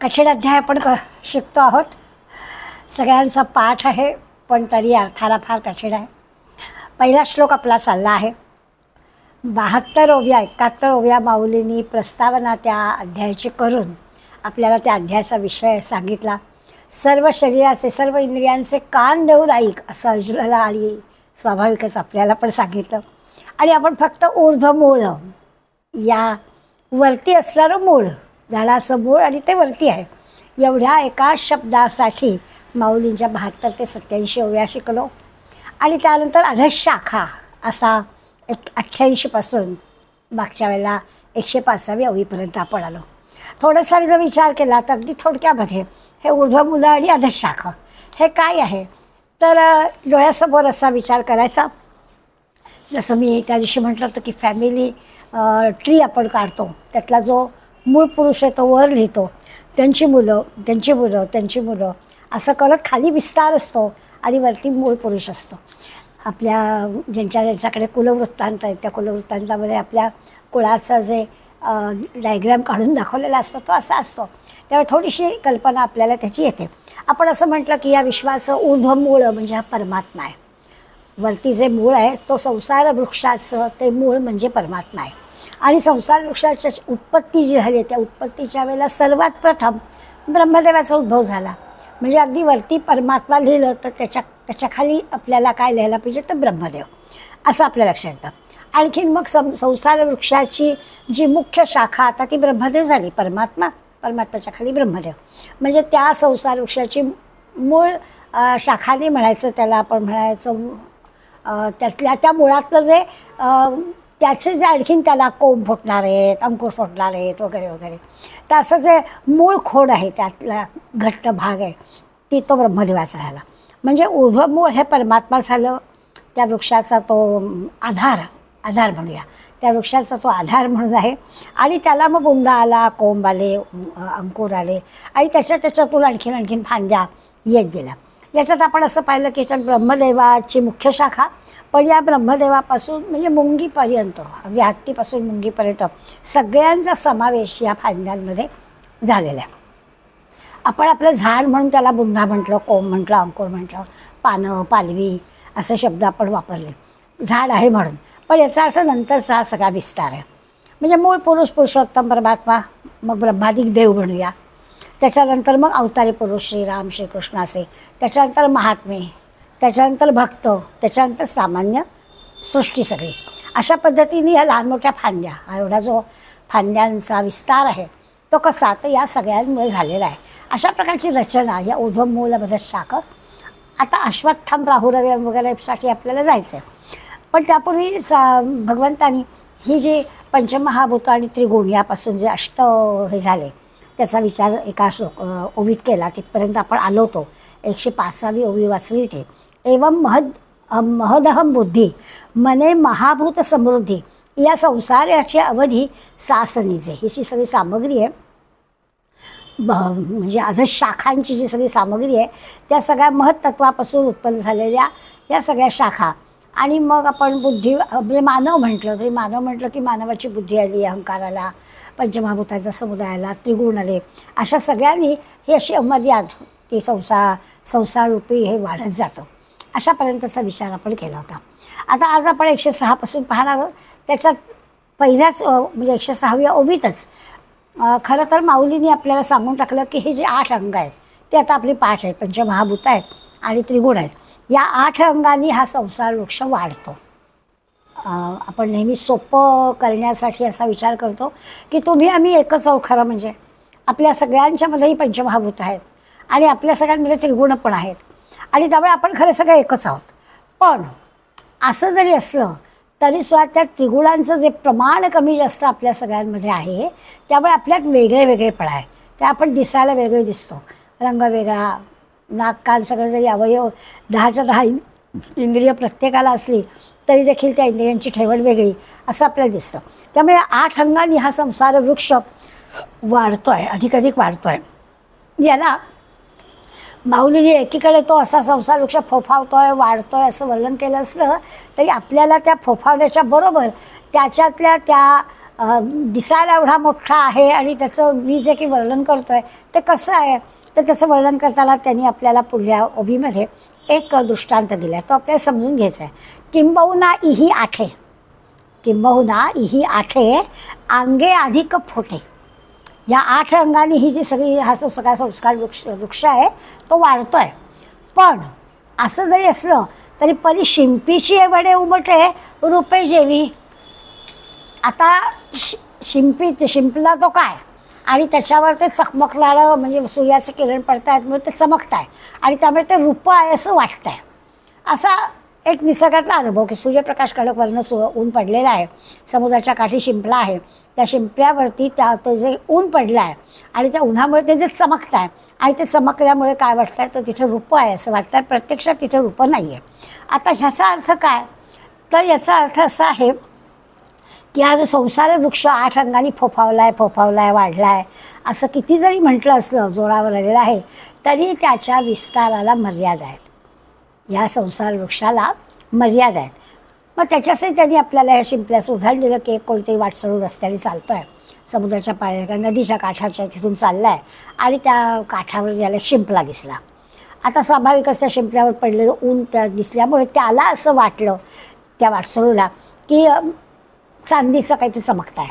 कठीण अध्याय आपण शिकतो आहोत. सगळ्यांचा पाठ आहे, पण तरी अर्थाला फार कठीण आहे. पहिला श्लोक आपला चालला आहे. 72व्या 71व्या माऊलींनी प्रस्तावना त्या अध्यायाची करून आपल्याला त्या अध्यायाचा विषय सांगितला. सर्व शरीराचे, सर्व इंद्रियांचे कान देऊन ऐक असं अर्जुनाला आणि स्वाभाविकच आपल्याला पण सांगितलं. आणि आपण फक्त ऊर्ध्वमूळ, या वरती असणारं मूळ, झाडाचं मूळ आणि ते वरती आहे, एवढ्या एका शब्दासाठी माऊलींच्या 72 ते 87 ओव्या शिकलो. आणि त्यानंतर अधशाखा असा 88 मागच्या वेळेला 105व्या ओवीपर्यंत आपण आलो. थोडासा जर विचार केला तर अगदी थोडक्यामध्ये हे ऊर्ध्वमूल आणि अधशाखा हे काय आहे, तर डोळ्यासमोर असा विचार करायचा. जसं मी त्या दिवशी म्हटलं होतं की फॅमिली ट्री आपण काढतो, त्यातला जो मूळ पुरुष आहे तो वर लिहितो, त्यांची मुलं त्यांची मुलं त्यांची मुलं असं करत खाली विस्तार असतो आणि वरती मूळ पुरुष असतो. आपल्या ज्यांच्याकडे कुलवृत्तांत आहेत त्या कुलवृत्तांतामध्ये आपल्या कुळाचा जे डायग्राम काढून दाखवलेला असतो तो असा असतो. त्यामुळे थोडीशी कल्पना आपल्याला त्याची येते. आपण असं म्हटलं की या विश्वाचं ऊर्ध्वमूळ म्हणजे हा परमात्मा आहे. वरती जे मूळ आहे तो संसार वृक्षाचं ते मूळ म्हणजे परमात्मा आहे. आणि संसार वृक्षाची उत्पत्ती जी झाली त्या उत्पत्तीच्या वेळेला सर्वात प्रथम ब्रह्मदेवाचा उद्भव झाला. म्हणजे अगदी वरती परमात्मा लिहिलं तर त्याच्या खाली आपल्याला काय लिहायला पाहिजे तर ब्रह्मदेव असं आपल्या लक्षात येतं. आणखीन मग संसार वृक्षाची जी मुख्य शाखा आता ती ब्रह्मदेव झाली. परमात्म्याच्या खाली ब्रह्मदेव म्हणजे त्या संसार वृक्षाची मूळ शाखाने म्हणायचं त्याला आपण म्हणायचं. त्यातल्या त्या मुळातलं जे त्याचे जे आणखीन त्याला कोंब फुटणार आहेत, अंकुर फुटणार आहेत वगैरे वगैरे, तर असं जे मूळ खोड आहे त्यातला घट्ट भाग आहे ती तो ब्रह्मदेवाचा झाला. म्हणजे ऊर्ध्वमूळ हे परमात्मा झालं. त्या वृक्षाचा तो आधार म्हणूया, त्या वृक्षाचा तो आधार म्हणून आहे. आणि त्याला मग बुंदा आला, कोंब आले, अंकुर आले आणि त्याच्यातून आणखीन फांद्या येत गेल्या. याच्यात आपण असं पाहिलं की याच्यात ब्रह्मदेवाची मुख्य शाखा, पण या ब्रह्मदेवापासून म्हणजे मुंगीपर्यंत, अगदी हत्तीपासून मुंगीपर्यंत सगळ्यांचा समावेश या फांद्यांमध्ये झालेला आहे. आपण आपलं झाड म्हणून त्याला बुंदा म्हटलं, कोंब म्हटलं, अंकुर म्हटलं, पानं, पालवी असे शब्द आपण वापरले झाड आहे म्हणून. पण याचा अर्थ नंतरचा हा सगळा विस्तार आहे. म्हणजे मूळ पुरुष पुरुषोत्तम परमात्मा, मग ब्रह्मादिक देव म्हणूया, त्याच्यानंतर मग अवतारी पुरुष श्रीराम श्रीकृष्ण असे, त्याच्यानंतर महात्मे, त्याच्यानंतर भक्त, त्याच्यानंतर सामान्य सृष्टी सगळी. अशा पद्धतीने या लहान मोठ्या फांद्या, हा एवढा जो फांद्यांचा विस्तार आहे तो कसा तर या सगळ्यांमुळे झालेला आहे. अशा प्रकारची रचना या ऊर्ध्वमूल शाखा. आता अश्वत्थाम राहुरव्य वगैरेसाठी आपल्याला जायचं आहे, पण त्यापूर्वी भगवंतानी ही जी पंचमहाभूत आणि त्रिगुण यापासून जे अष्ट हे झाले त्याचा विचार एका ओवीत केला. तिथपर्यंत आपण आलो होतो. 105वी ओवी वाचली इथे. एवं महदहम बुद्धी मने महाभूत समृद्धी या संसाराची अवधी सासनीचे, ही जी सगळी सामग्री आहे, म्हणजे अधशाखांची जी सगळी सामग्री आहे त्या सगळ्या महत्त्वापासून उत्पन्न झालेल्या या सगळ्या शाखा. आणि मग आपण बुद्धी म्हणजे मानव म्हटलं तरी मानव म्हटलं की मानवाची बुद्धी आली, अहंकार आला, पंचमहाभूतांचा समुदाय आला, त्रिगुण आले. अशा सगळ्यांनी ही अशी अमर्याद ती संसाररूपी हे वाढत जातं. अशापर्यंतचा विचार आपण केला होता. आता आज आपण 106 पाहणार आहोत. त्याच्यात पहिल्याच म्हणजे 106व्या ओवीतच खरं तर माऊलींनी आपल्याला सांगून टाकलं की हे जे 8 अंग आहेत ते आता आपली पाठ आहेत, पंचमहाभूत आहेत आणि त्रिगुण आहेत. या 8 अंगांनी हा संसार वृक्ष वाढतो. आपण नेहमी सोपं करण्यासाठी असा विचार करतो की तुम्ही आम्ही एकच आहोत. खरं म्हणजे आपल्या सगळ्यांच्यामध्येही पंचमहाभूत आहेत आणि आपल्या सगळ्यांमध्ये त्रिगुण पण आहेत आणि त्यामुळे आपण खरं सगळं एकच आहोत. पण असं जरी असलं तरीसुद्धा त्या त्रिगुणांचं जे प्रमाण कमी जास्त आपल्या सगळ्यांमध्ये आहे त्यामुळे आपल्यात वेगळेपणा आहे. ते आपण दिसायला वेगळे दिसतो, रंग वेगळा, नाक कान सगळं जरी अवयव 10च्या 10 इंद्रिय प्रत्येकाला असली तरी देखील त्या इंद्रियांची ठेवण वेगळी असं आपल्याला दिसतं. त्यामुळे 8 अंगांनी हा संसार वृक्ष वाढतो आहे, अधिकाधिक वाढतो आहे. याला माऊलीने एकीकडे तो असा संसार वृक्ष फोफावतोय, वाढतोय असं वर्णन केलं असलं तरी आपल्याला त्या फोफावण्याच्या बरोबर त्याच्यातल्या त्या दिसायला एवढा मोठा आहे आणि त्याचं मी जे काही वर्णन करतो आहे ते कसं आहे, तर त्याचं वर्णन करताना त्यांनी आपल्याला पुढल्या ओबीमध्ये एक दृष्टांत दिला आहे, तो आपल्याला समजून घ्यायचा आहे. किंबहुना इही आठे, किंबहुना इही आठे अंगे अधिक फोटे. या 8 अंगांनी ही जी सगळी हा जो सगळा संस्कार वृक्ष आहे तो वाढतो आहे. पण असं जरी असलं तरी परी शिंपीची वडे उमटे रुपे जेवी. आता शिंपला तो काय आणि त्याच्यावर ते चकमकणारं म्हणजे सूर्याचे किरण पडत आहेत म्हणून ते चमकत आहे आणि त्यामुळे ते रूप आहे असं वाटत आहे. असा एक निसर्गातला अनुभव की सूर्यप्रकाश कडक वर्ण ऊन पडलेला आहे, समुद्राच्या काठी शिंपला आहे, त्या शिंपल्यावरती ते जे ऊन पडलं आहे आणि त्या उन्हामुळे ते जे चमकत आहे आणि ते चमकल्यामुळे काय वाटतं आहे तर तिथे रूप आहे असं वाटतं आहे. प्रत्यक्षात तिथे रूप नाही आहे. आता ह्याचा अर्थ काय, तर याचा अर्थ असा आहे की हा जो संसार वृक्ष 8 अंगांनी फोफावला आहे वाढला आहे असं किती जरी म्हटलं असलं, जोरावर आलेलं आहे, तरी त्याच्या विस्ताराला मर्यादा आहेत. या संसार वृक्षाला मर्यादा आहेत. मग त्याच्यासाठी त्यांनी आपल्याला या शिंपल्याचं उदाहरण दिलं की एक कोणतरी वाटसरू रस्त्याने चालतो आहे, समुद्राच्या पाण्याच्या नदीच्या काठाच्या तिथून चालला आहे आणि त्या काठावर ज्याला एक शिंपला दिसला. आता स्वाभाविकच त्या शिंपल्यावर पडलेलं ऊन त्या दिसल्यामुळे त्याला असं वाटलं त्या वाटसरूला की चांदीचं काहीतरी चमकत आहे.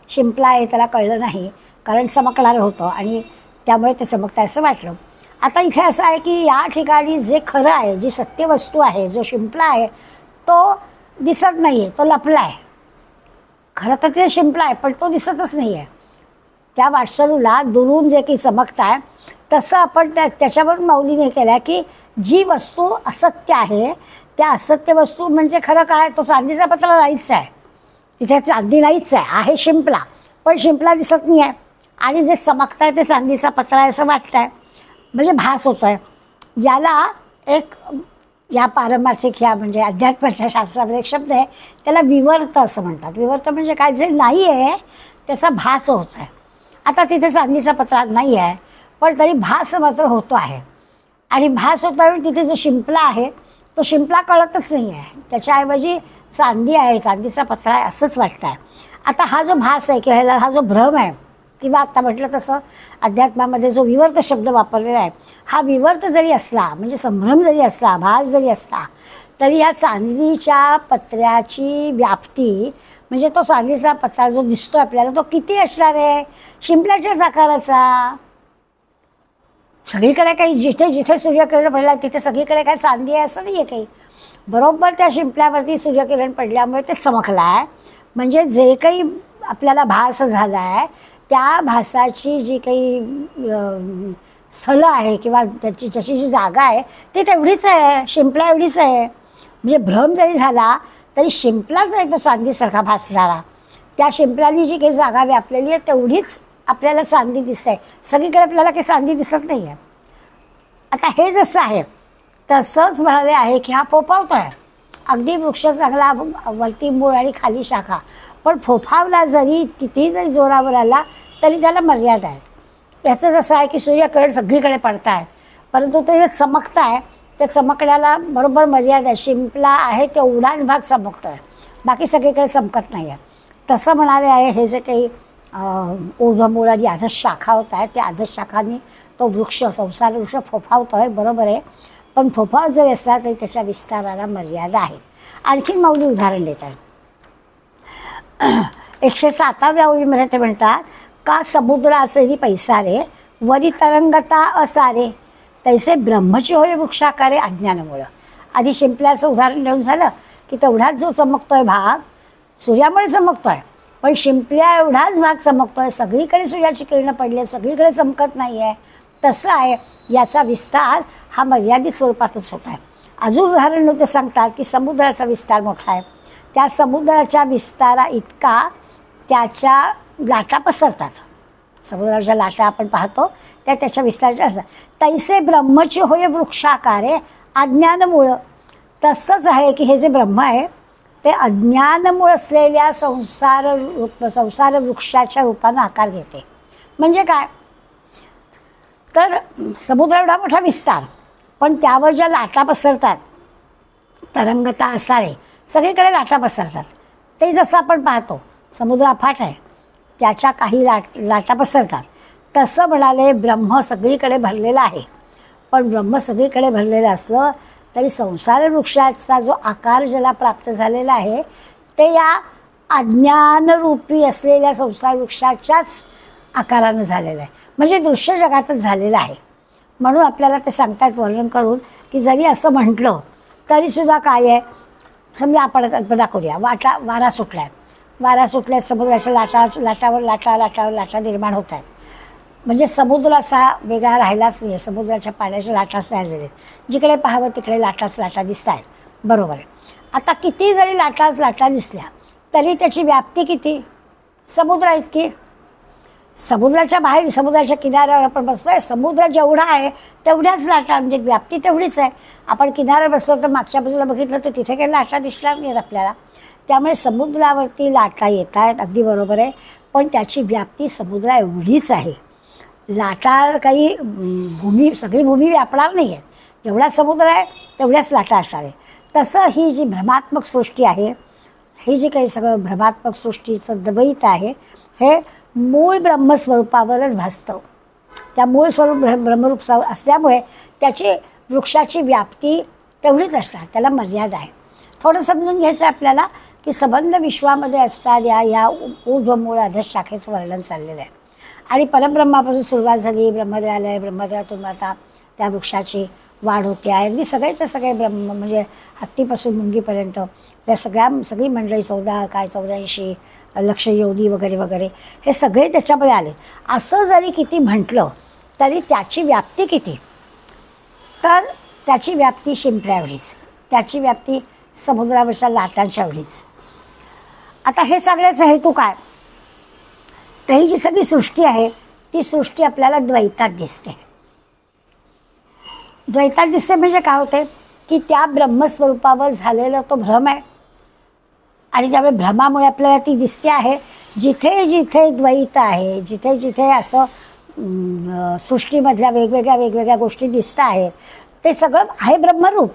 शिंपला आहे त्याला कळलं नाही कारण चमकणारं होतं आणि त्यामुळे ते चमकत आहे असं वाटलं. आता इथे असं आहे की या ठिकाणी जे खरं आहे, जी सत्य वस्तू आहे, जो शिंपला आहे तो दिसत नाही आहे, तो लपला आहे. खरं तर ते शिंपला आहे पण तो दिसतच नाही आहे. त्या वाटसरूला दुरून जे काही चमकत आहे तसं आपण त्याच्यावरून माऊलीने केलं आहे की जी वस्तू असत्य आहे त्या असत्य वस्तू म्हणजे खरं काय, तो चांदीचा पत्रा नाहीच आहे, तिथे चांदी नाहीच आहे शिंपला, पण शिंपला दिसत नाही आहे आणि जे चमकत आहे ते चांदीचा पत्रा आहे असं वाटतं आहे, म्हणजे भास होतो आहे. याला एक या पारमार्थिक ह्या म्हणजे अध्यात्माच्या शास्त्रामध्ये एक शब्द आहे त्याला विवर्त असं म्हणतात. विवर्त म्हणजे काय, जे नाही आहे त्याचा भास होत आहे. आता तिथे चांदीचा पत्रा नाही आहे पण तरी भास मात्र होतो आहे आणि भास होता वेळी तिथे जो शिंपला आहे तो शिंपला कळतच नाही आहे, त्याच्याऐवजी चांदी आहे, चांदीचा पत्रा आहे असंच वाटतं आहे. आता हा जो भास आहे किंवा हा जो भ्रम आहे किंवा आत्ता म्हटलं तसं अध्यात्मामध्ये जो विवर्त शब्द वापरलेला आहे, हा विवर्त जरी असला म्हणजे संभ्रम जरी असला, भास जरी असला, तरी या चांदीच्या पत्र्याची व्याप्ती म्हणजे तो चांदीचा पत्रा जो दिसतो आपल्याला तो किती असणार आहे, शिंपल्याच्याच आकाराचा. सगळीकडे काही जिथे जिथे सूर्यकिरण पडला तिथे सगळीकडे काय चांदी आहे असं नाही आहे काही. बरोबर त्या शिंपल्यावरती सूर्यकिरण पडल्यामुळे ते चमकलं आहे. म्हणजे जे काही आपल्याला भास झाला आहे त्या भासाची जी काही स्थलं आहे किंवा त्याची जशी जी जागा आहे ती तेवढीच आहे, शिंपला एवढीच आहे. म्हणजे भ्रम जरी झाला तरी शिंपलाच आहे तो चांदीसारखा भासणारा. त्या शिंपल्याने जी काही जागा व्यापलेली आहे तेवढीच आपल्याला चांदी दिसते, सगळीकडे आपल्याला काही चांदी दिसत नाही आहे. आता हे जसं आहे तसंच म्हणाले आहे की हा फोफावतो आहे. अगदी वृक्ष चांगला वरती मूळ आणि खाली शाखा, पण फोफावला जरी कितीही जरी जोरावर आला तरी त्याला मर्यादा आहे. याचं जसं आहे की सूर्यकिरण सगळीकडे पडत आहे परंतु ते जे चमकत आहे त्या चमकण्याला बरोबर मर्यादा आहे. शिंपला आहे तेवढाच भाग चमकतो आहे, बाकी सगळीकडे चमकत नाही आहे. तसं म्हणाले आहे हे जे काही ऊर्ध्वमूळ आणि अधश शाखा होत आहेत त्या अधश शाखांनी तो वृक्ष संसार वृक्ष फोफावतो आहे, बरोबर आहे. पण फोफावत जरी असला तरी त्याच्या विस्ताराला मर्यादा आहे. आणखीन माऊली उदाहरण देतात. 107व्या ओळीमध्ये ते म्हणतात का समुद्राचेही पैसारे वरी तरंगता असारे तैसे ब्रह्मची होय वृक्षाकारे अज्ञानामुळं. आधी शिंपल्याचं उदाहरण देऊन झालं की तेवढाच जो चमकतोय भाग सूर्यामुळे चमकतोय, पण शिंपल्या एवढाच भाग चमकतोय, सगळीकडे सूर्याची किरणं पडली, सगळीकडे चमकत नाही आहे. तसं आहे याचा विस्तार हा मर्यादित स्वरूपातच होत आहे. अजून उदाहरण ते सांगतात की समुद्राचा विस्तार मोठा आहे, त्या समुद्राच्या विस्तारा इतका त्याच्या लाटा पसरतात. समुद्राच्या लाटा आपण पाहतो त्या त्याच्या विस्ताराच्या असतात. तैसे ब्रह्मची होय वृक्षाकारे अज्ञानमुळं. तसंच आहे की हे जे ब्रह्म आहे ते अज्ञानमुळे असलेल्या संसार वृक्षाच्या रूपानं आकार घेते. म्हणजे काय, तर समुद्र एवढा मोठा विस्तार पण त्यावर ज्या लाटा पसरतात तरंगता असारे सगळीकडे लाटा पसरतात. ते जसं आपण पाहतो समुद्र अफाट आहे, त्याच्या काही लाटा पसरतात. तसं म्हणाले ब्रह्म सगळीकडे भरलेला आहे. पण ब्रह्म सगळीकडे भरलेलं असलं तरी संसार वृक्षाचा जो आकार ज्याला प्राप्त झालेला आहे ते या अज्ञानरूपी असलेल्या संसार वृक्षाच्याच आकारानं झालेलं आहे, म्हणजे दृश्य जगातच झालेलं आहे. म्हणून आपल्याला ते सांगतात वर्णन करून की जरी असं म्हटलं तरीसुद्धा काय आहे. समजा आपण कल्पना करूया, वारा सुटला आहे. वारा सुटल्यात समुद्राच्या लाटावर लाटा निर्माण होत आहेत. म्हणजे समुद्र असा वेगळा राहिलाच नाही, समुद्राच्या पाण्याच्या लाटाच तयार झाले. जिकडे पाहावं तिकडे लाटा दिसत आहेत. बरोबर आहे. आता किती जरी लाटा दिसल्या तरी त्याची व्याप्ती किती? समुद्र इतकी. समुद्राच्या बाहेर, समुद्राच्या किनाऱ्यावर आपण बसतोय, समुद्र जेवढा आहे तेवढ्याच लाटा, म्हणजे व्याप्ती तेवढीच आहे. आपण किनाऱ्यावर बसलो तर मागच्या बाजूला बघितलं तर तिथे काही लाटा दिसणार नाहीत आपल्याला. त्यामुळे समुद्रावरती लाटा येत आहेत, अगदी बरोबर आहे. पण त्याची व्याप्ती समुद्रा एवढीच आहे. लाटा काही सगळी भूमी व्यापणार नाही आहे. जेवढा समुद्र आहे तेवढ्याच लाटा असणार आहे. तसं ही जी भ्रमात्मक सृष्टी आहे, हे जे काही सगळं भ्रमात्मक सृष्टीचं द्वैत आहे हे मूळ ब्रह्मस्वरूपावरच भासतं. त्या मूळ स्वरूप ब्रह्मरूप असल्यामुळे त्याची वृक्षाची व्याप्ती तेवढीच असणार, त्याला मर्यादा आहे. थोडं समजून घ्यायचं आहे आपल्याला की संबंध विश्वामध्ये असणाऱ्या या ऊर्ध्वमूळ अधशाखेचं वर्णन चाललेलं आहे. आणि परब्रह्मापासून सुरुवात झाली, ब्रह्मदेवालय, ब्रह्मदेवातून आता त्या वृक्षाची वाढ होते आहे. अगदी सगळेच्या सगळे ब्रह्म, म्हणजे हत्तीपासून मुंगीपर्यंत या सगळी मंडळी 84 लक्ष योनी वगैरे वगैरे हे सगळे त्याच्यामध्ये आले. असं जरी किती म्हटलं तरी त्याची व्याप्ती किती? तर त्याची व्याप्ती शिंपल्या एवढीच, त्याची व्याप्ती समुद्रावरच्या लाटांच्या एवढीच. आता हे सगळ्याचा हेतू काय? तर ही जी सगळी सृष्टी आहे ती सृष्टी आपल्याला द्वैतात दिसते. द्वैतात दिसते म्हणजे काय होते की त्या ब्रह्मस्वरूपावर झालेला तो भ्रम आहे आणि त्यामुळे भ्रमामुळे आपल्याला ती दिसते आहे. जिथे जिथे द्वैत आहे, जिथे जिथे असं सृष्टीमधल्या वेगवेगळ्या गोष्टी दिसत आहेत ते सगळं आहे ब्रह्मरूप,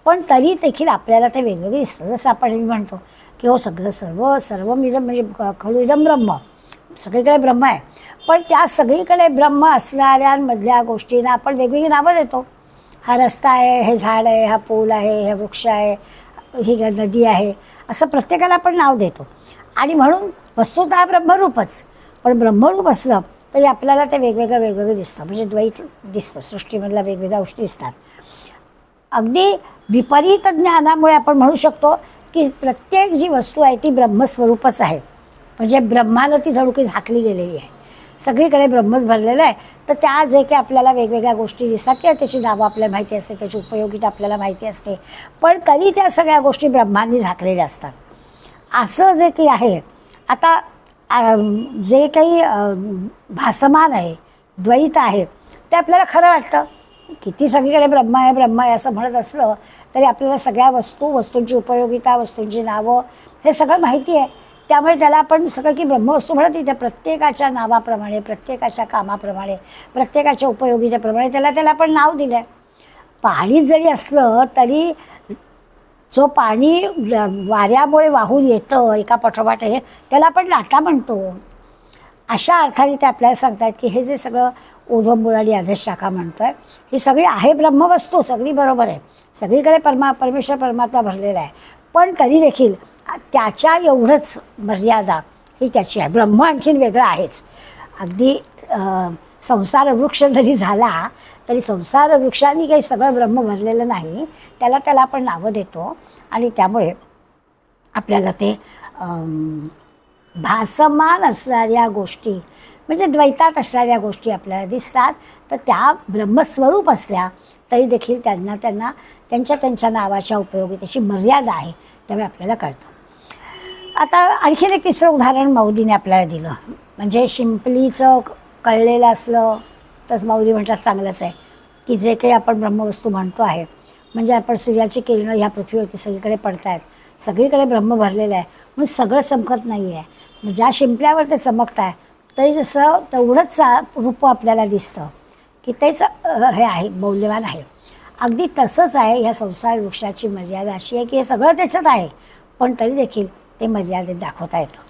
पण तरी देखील आपल्याला ते वेगवेगळे दिसतं. जसं आपण म्हणतो की हो सगळं सर्वमिदं म्हणजे खलु इदं ब्रह्म, सगळीकडे ब्रह्म आहे. पण त्या सगळीकडे ब्रह्म असणाऱ्यांमधल्या गोष्टींना आपण वेगवेगळी नावं देतो. हा रस्ता आहे, हे झाड आहे, हा पूल आहे, हे वृक्ष आहे, ही नदी आहे, असं प्रत्येकाला आपण नाव देतो. आणि म्हणून वस्तुतः ब्रह्मरूपच, पण ब्रह्मरूप असलं तरी आपल्याला ते वेगवेगळं दिसतं, म्हणजे द्वैत दिसतं. सृष्टीमधल्या वेगवेगळ्या गोष्टी दिसतात. अगदी विपरीत ज्ञानामुळे आपण म्हणू शकतो की प्रत्येक जी वस्तू आहे ती ब्रह्मस्वरूपच आहे, म्हणजे ब्रह्माला ती जणू काही झाकली गेलेली आहे. सगळीकडे ब्रह्मच भरलेलं आहे. तर त्या जे काही आपल्याला वेगवेगळ्या गोष्टी दिसतात किंवा त्याची नावं आपल्याला माहिती असते, त्याची उपयोगिता आपल्याला माहिती असते, पण तरी त्या सगळ्या गोष्टी ब्रह्मांनी झाकलेल्या असतात. असं जे काही आहे, आता जे काही भासमान आहे, द्वैत आहे, ते आपल्याला खरं वाटतं. किती सगळीकडे ब्रह्म आहे असं म्हणत असलं तरी आपल्याला सगळ्या वस्तूंची उपयोगिता, वस्तूंची नावं हे सगळं माहिती आहे. त्यामुळे त्याला आपण सगळं की ब्रह्मवस्तू म्हणत नाही. त्या प्रत्येकाच्या नावाप्रमाणे, प्रत्येकाच्या कामाप्रमाणे, प्रत्येकाच्या उपयोगितेप्रमाणे त्याला आपण नाव दिलं आहे. पाणी जरी असलं तरी जो पाणी वाऱ्यामुळे वाहून येतं एका पाठोपाठ हे, त्याला आपण लाटा म्हणतो. अशा अर्थाने ते आपल्याला सांगतात की हे जे सगळं ऊर्ध्वमूळ आणि अधशाखा म्हणतोय ही सगळी आहे ब्रह्मवस्तू, सगळी बरोबर आहे. सगळीकडे परमेश्वर परमात्मा भरलेला आहे, पण तरी देखील त्याच्या एवढंच मर्यादा ही त्याची आहे. ब्रह्म आणखीन वेगळं आहेच. अगदी संसार वृक्ष जरी झाला तरी संसार वृक्षांनी काही सगळं ब्रह्म भरलेलं नाही, त्याला आपण नावं देतो. आणि त्यामुळे आपल्याला ते भासमान असणाऱ्या गोष्टी, म्हणजे द्वैतात असणाऱ्या गोष्टी आपल्याला दिसतात. तर त्या ब्रह्मस्वरूप असल्या तरी देखील त्यांना त्यांच्या नावाच्या उपयोगितेची मर्यादा आहे, त्यामुळे आपल्याला कळतं. आता आणखीन एक तिसरं उदाहरण माऊलीने आपल्याला दिलं. म्हणजे शिंपलीचं कळलेलं असलं तर माऊली म्हणतात चांगलंच आहे की जे काही आपण ब्रह्मवस्तू म्हणतो आहे, म्हणजे आपण सूर्याची किरणं ह्या पृथ्वीवरती सगळीकडे पडत आहेत, सगळीकडे ब्रह्म भरलेलं आहे, म्हणून सगळं चमकत नाही आहे. ज्या शिंपल्यावर ते चमकत आहे तरी जसं तेवढंच रूप आपल्याला दिसतं की तेच हे आहे, मौल्यवान आहे. अगदी तसंच आहे ह्या संसार वृक्षाची मर्यादा अशी आहे की हे सगळं त्याच्यात आहे, पण तरी देखील ते मर्यादेत दाखवता येतं.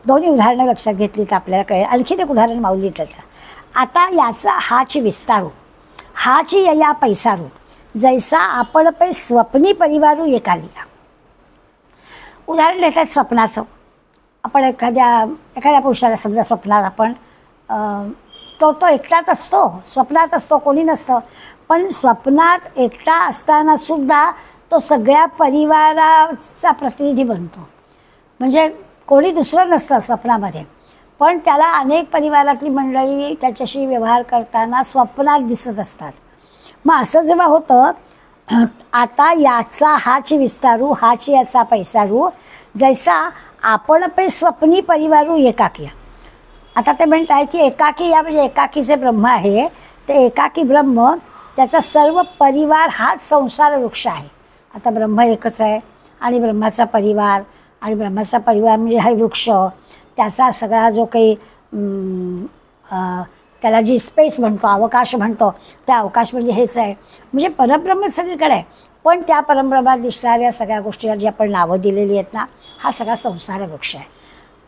दोन्ही उदाहरणं लक्षात घेतली तर आपल्याला कळेल. आणखीन एक उदाहरण माऊली देतात. आता याचा हाची विस्तारू, हाची या पैसारू, जैसा आपण पै स्वप्नी परिवारू एकालिया. उदाहरण देतात स्वप्नाचं. आपण एखाद्या पुरुषाला समजा स्वप्नात आपण तो एकटाच असतो, स्वप्नात असतो, कोणी नसतं. पण स्वप्नात एकटा असताना सुद्धा तो सगळ्या परिवाराचा प्रतिनिधी बनतो. म्हणजे कोणी दुसरं नसतं स्वप्नामध्ये, पण त्याला अनेक परिवारातली मंडळी त्याच्याशी व्यवहार करताना स्वप्नात दिसत असतात. मग असं जेव्हा होतं, आता याचा हाची विस्तारू, हाची याचा पैसारू, जैसा आपण पै स्वप्नी परिवारू एकाकी. आता ते म्हणत आहे की एकाकी या म्हणजे एकाकीचे ब्रह्म आहे, ते एकाकी ब्रह्म त्याचा सर्व परिवार हाच संसार वृक्ष आहे. आता ब्रह्म एकच आहे आणि ब्रह्माचा परिवार, आणि ब्रह्माचा परिवार म्हणजे हा वृक्ष, त्याचा सगळा जो काही त्याला जी स्पेस म्हणतो, अवकाश म्हणतो, त्या अवकाश म्हणजे हेच आहे. म्हणजे परब्रह्म सगळीकडे आहे, पण त्या परब्रह्मात दिसणाऱ्या सगळ्या गोष्टीला जी आपण नावं दिलेली आहेत ना, हा सगळा संसार वृक्ष आहे.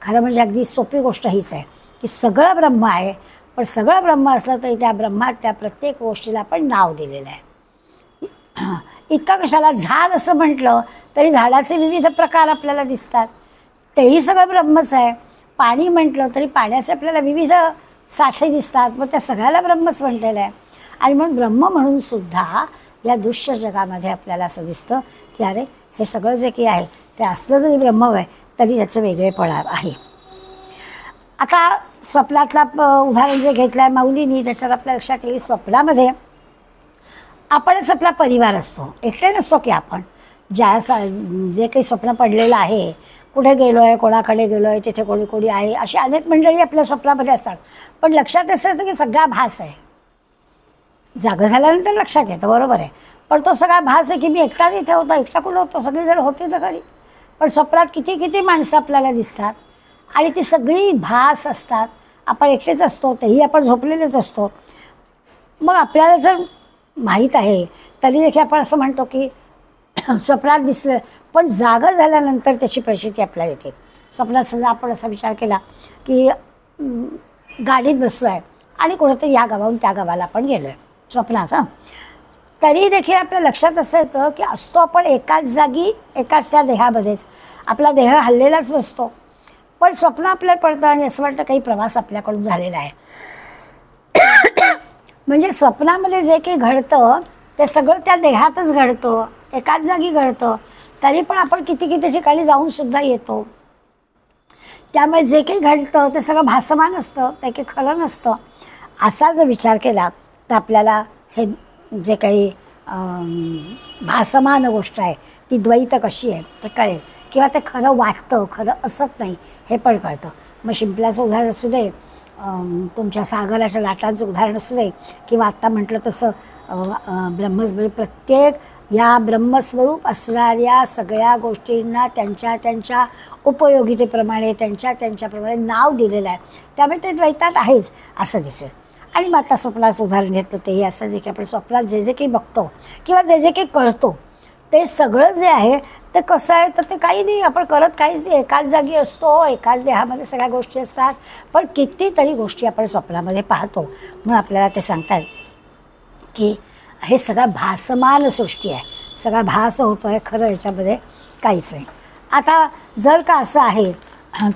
खरं म्हणजे अगदी सोपी गोष्ट हीच आहे की सगळं ब्रह्म आहे, पण सगळं ब्रह्म असलं तरी त्या ब्रह्मात त्या प्रत्येक गोष्टीला आपण नाव दिलेलं आहे. इतकं कशाला, झाड असं म्हटलं तरी झाडाचे विविध प्रकार आपल्याला दिसतात, तेही सगळं ब्रह्मच आहे. पाणी म्हटलं तरी पाण्याचे आपल्याला विविध साठे दिसतात, मग त्या सगळ्याला ब्रह्मच म्हटलेलं आहे. आणि म्हणून ब्रह्म म्हणून सुद्धा या दृश्य जगामध्ये आपल्याला असं दिसतं की अरे हे सगळं जे काही आहे ते असलं जरी ब्रह्म आहे तरी त्याचं वेगळेपणा आहे. आता स्वप्नातला उदाहरण जे घेतलं आहे माऊलींनी, त्याच्यात आपल्या लक्षात येईल स्वप्नामध्ये आपणच आपला परिवार असतो, एकटे नसतो की आपण. जे काही स्वप्न पडलेलं आहे, कुठे गेलो आहे, कोणाकडे गेलो आहे, तिथे कोणी कोणी आहे, अशी अनेक मंडळी आपल्या स्वप्नामध्ये असतात. पण लक्षात असं येतं की सगळा भास आहे. जागं झाल्यानंतर लक्षात येतं, बरोबर आहे, पण तो सगळा भास आहे की मी एकटाच इथे होतो, एकटा कुठं होतो, सगळीजण होते तर खरी, पण स्वप्नात किती किती माणसं आपल्याला दिसतात आणि ती सगळी भास असतात. आपण एकटेच असतो, तेही आपण झोपलेलेच असतो. मग आपल्याला जर माहीत आहे तरी देखील आपण असं म्हणतो की स्वप्नात दिसलं, पण जागं झाल्यानंतर त्याची प्रचिती आपल्याला येते. स्वप्नात समजा आपण असा विचार केला की गाडीत बसलो आहे आणि कुठंतरी या गावाहून त्या गावाला आपण गेलो आहे स्वप्नात, तरी देखील आपल्या लक्षात असं येतं की असतो आपण एकाच जागी, एकाच त्या देहामध्येच. आपला देह हल्लेलाच नसतो, पण स्वप्न आपल्याला पडतं आणि असं वाटतं काही प्रवास आपल्याकडून झालेला आहे. म्हणजे स्वप्नामध्ये जे काही घडतं ते सगळं त्या देहातच घडतं, एकाच जागी घडतं, तरी पण आपण किती किती ठिकाणी जाऊन सुद्धा येतो. त्यामुळे जे काही घडतं ते सगळं भासमान असतं, ते काही खरं नसतं. असा जर विचार केला तर आपल्याला हे जे काही भासमान गोष्ट आहे ती द्वैत कशी आहे ते कळेल, किंवा ते खरं वाटतं, खरं असत नाही हे पण कळतं. मग शिंपल्याचं उदाहरण असू दे, तुमच्या सागराच्या लाटांचं उदाहरण असू दे, किंवा आत्ता म्हटलं तसं ब्रह्मस्वरूप, प्रत्येक या ब्रह्मस्वरूप असणाऱ्या सगळ्या गोष्टींना त्यांच्या त्यांच्या उपयोगितेप्रमाणे त्यांच्याप्रमाणे नाव दिलेलं आहे, त्यामुळे ते द्वैतात आहेच असं दिसेल. आणि मग आता स्वप्नाचं उदाहरण घेतलं तेही असं जे की आपण स्वप्नात जे जे काही बघतो किंवा जे जे काही करतो ते सगळं जे आहे ते कसं आहे, तर ते काही नाही, आपण करत काहीच नाही, एकाच जागी असतो, एकाच देहामध्ये सगळ्या गोष्टी असतात, पण कितीतरी गोष्टी आपण स्वप्नामध्ये पाहतो. म्हणून आपल्याला ते सांगतात की हे सगळं भासमान सृष्टी आहे, सगळा भास होतो आहे, खरं याच्यामध्ये काहीच नाही. आता जर का असं आहे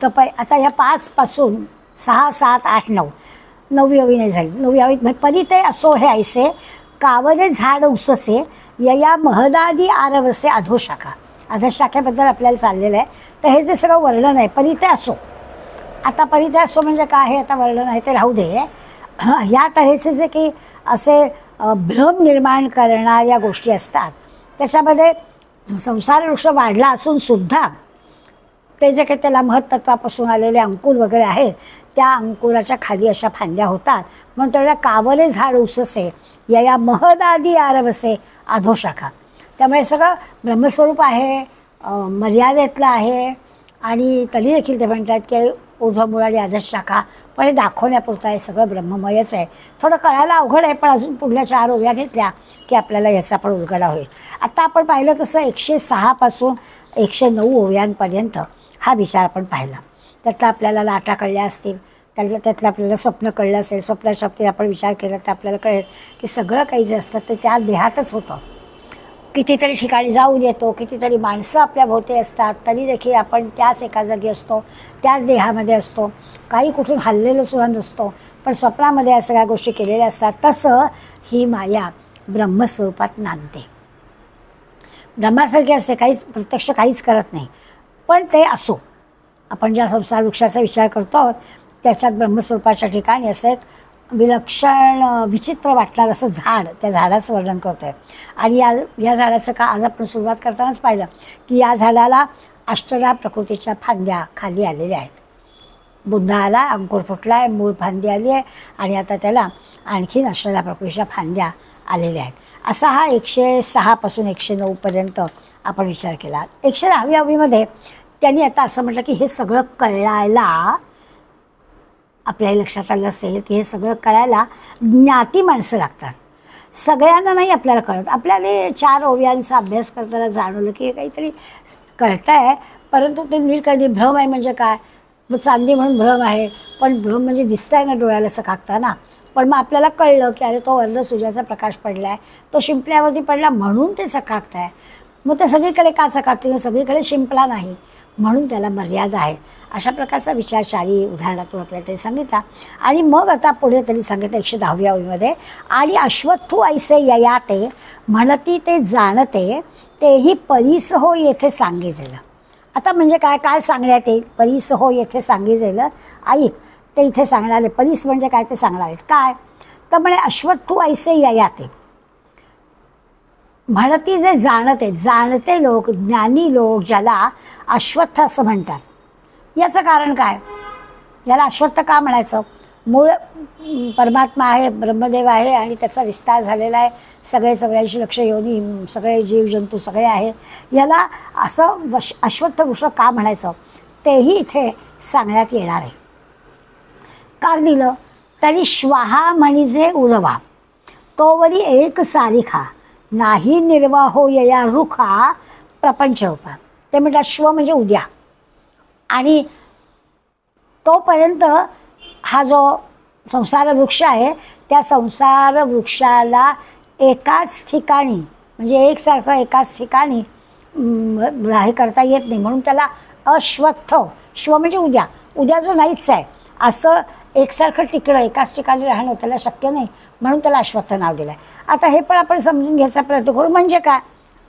तर आता या 5 पासून 6, 7, 8, 9 9वी नाही झाली. 9वी परिते असो हे ऐसे कावरे झाड उससे यया महदादी आरवसे अधोशाखा. अधोशाखेबद्दल आपल्याला चाललेलं आहे. तर हे जे सगळं वर्णन आहे परिते असो, आता परिते असो म्हणजे काय आहे, आता वर्णन आहे ते राहू दे. ह्या तऱ्हेचे जे काही असे भ्रम निर्माण करणाऱ्या गोष्टी असतात त्याच्यामध्ये संसार वृक्ष वाढला असून सुद्धा ते जे काही त्याला महत्त्वापासून आलेले अंकुर वगैरे आहेत त्या अंकुराच्या खाली अशा फांद्या होतात. म्हणून तेवढ्या कावले झाड उससे या महदादी आरवसे अधोशाखा. त्यामुळे सगळं ब्रह्मस्वरूप आहे, मर्यादेतलं आहे, आणि तरी देखील ते म्हणतात की ऊर्ध्वमूळ आणि अधशाखा, पण हे दाखवण्यापुरतं आहे, सगळं ब्रह्ममयच आहे. थोडं कळायला अवघड आहे, पण अजून पुढल्या 4 ओव्या घेतल्या की आपल्याला याचा पण उलगडा होईल. आत्ता आपण पाहिलं तसं 106 पासून 109 ओव्यांपर्यंत हा विचार आपण पाहिला. त्यातला आपल्याला लाटा कळल्या असतील, त्यातलं आपल्याला स्वप्न कळलं असेल, स्वप्नाच्या बाबतीत आपण विचार केला तर आपल्याला कळेल की सगळं काही जे असतं ते त्या देहातच होतं. कितीतरी ठिकाणी जाऊन येतो, कितीतरी माणसं आपल्या भोवती असतात, तरी देखील आपण त्याच एका जागी असतो, त्याच देहामध्ये असतो, काही कुठून हललेलं सुद्धा नसतो, पण स्वप्नामध्ये या सगळ्या गोष्टी केलेल्या असतात. तसं ही माया ब्रह्मस्वरूपात नांदते, ब्रह्मासारखी असते, काहीच प्रत्यक्ष काहीच करत नाही. पण ते असो, आपण ज्या संसार वृक्षाचा विचार करतो आहोत त्याच्यात ब्रह्मस्वरूपाच्या ठिकाणी असं एक विलक्षण विचित्र वाटणारं असं झाड, त्या झाडाचं वर्णन करतो आहे. आणि या झाडाचं का आज आपण सुरुवात करतानाच पाहिलं की या झाडाला अष्टधा प्रकृतीच्या फांद्या खाली आलेल्या आहेत. बुंदा आला, अंकुर फुटला आहे, मूळ फांदी आली आहे आणि आता त्याला आणखीन अष्टधा प्रकृतीच्या फांद्या आलेल्या आहेत. असा हा 106 पासून 109 पर्यंत आपण विचार केला. 110वी अवधीमध्ये त्यांनी आता असं म्हटलं की हे सगळं कळायला, आपल्याही लक्षात आलं असेल की हे सगळं कळायला ज्ञाती माणसं लागतात. सगळ्यांना नाही आपल्याला कळत. आपल्याला 4 ओव्यांचा अभ्यास करताना जाणवलं की हे काहीतरी कळतं आहे, परंतु ते नीट कळली. भ्रम आहे म्हणजे काय, मग चांदी म्हणून भ्रम आहे, पण भ्रम म्हणजे दिसत आहे ना डोळ्याला चकाकताना. पण मग आपल्याला कळलं की अरे तो अर्ध सूर्याचा प्रकाश पडला आहे, तो शिंपल्यावरती पडला म्हणून ते चकाकत आहे. मग ते सगळीकडे का चकाकते, सगळीकडे शिंपला नाही म्हणून त्याला मर्यादा आहे. अशा प्रकारचा विचार 4 उदाहरणातून आपल्याला तरी सांगितला. आणि मग आता पुढे तरी सांगितलं 110वी ओळीमध्ये, आणि अश्वत्थू ऐसे ययाते म्हणती ते जाणते, तेही परीस हो येथे सांगितलं. आता म्हणजे काय काय सांगण्यात येईल, परीस हो येथे सांगितलं. ऐक, ते इथे सांगणार आहे. परीस म्हणजे काय ते सांगणार आहेत. काय तर म्हणे अश्वत्थू ऐसे ययाते, म्हणती जे जाणते, जाणते लोक, ज्ञानी लोक ज्याला अश्वत्थ असं म्हणतात. याचं कारण काय, याला अश्वत्थ का म्हणायचं? मूळ परमात्मा आहे, ब्रह्मदेव आहे आणि त्याचा विस्तार झालेला आहे. सगळ्यांशी लक्ष योनी, सगळे जीवजंतू सगळे आहे. याला असं अश्वत्थ वृक्ष का म्हणायचं तेही इथे सांगण्यात येणार आहे. का दिलं तरी श्वाहा म्हणजे उरवा, तोवरी एक सारिखा, नाही निर्वाहो यया रुखा प्रपंच रूपा. ते म्हणतात श्व म्हणजे उद्या, आणि तोपर्यंत हा जो संसार वृक्ष आहे त्या संसार वृक्षाला एकाच ठिकाणी म्हणजे एकसारखं एकाच ठिकाणी हे करता येत नाही, म्हणून त्याला अश्वत्थ, श्व म्हणजे उद्या, उद्या जो नाहीच आहे असं एकसारखं टिकणं, एकाच ठिकाणी राहणं त्याला शक्य नाही, म्हणून त्याला अश्वत्थ नाव दिलं आहे. आता हे पण आपण समजून घ्यायचा प्रयत्न करू. म्हणजे काय,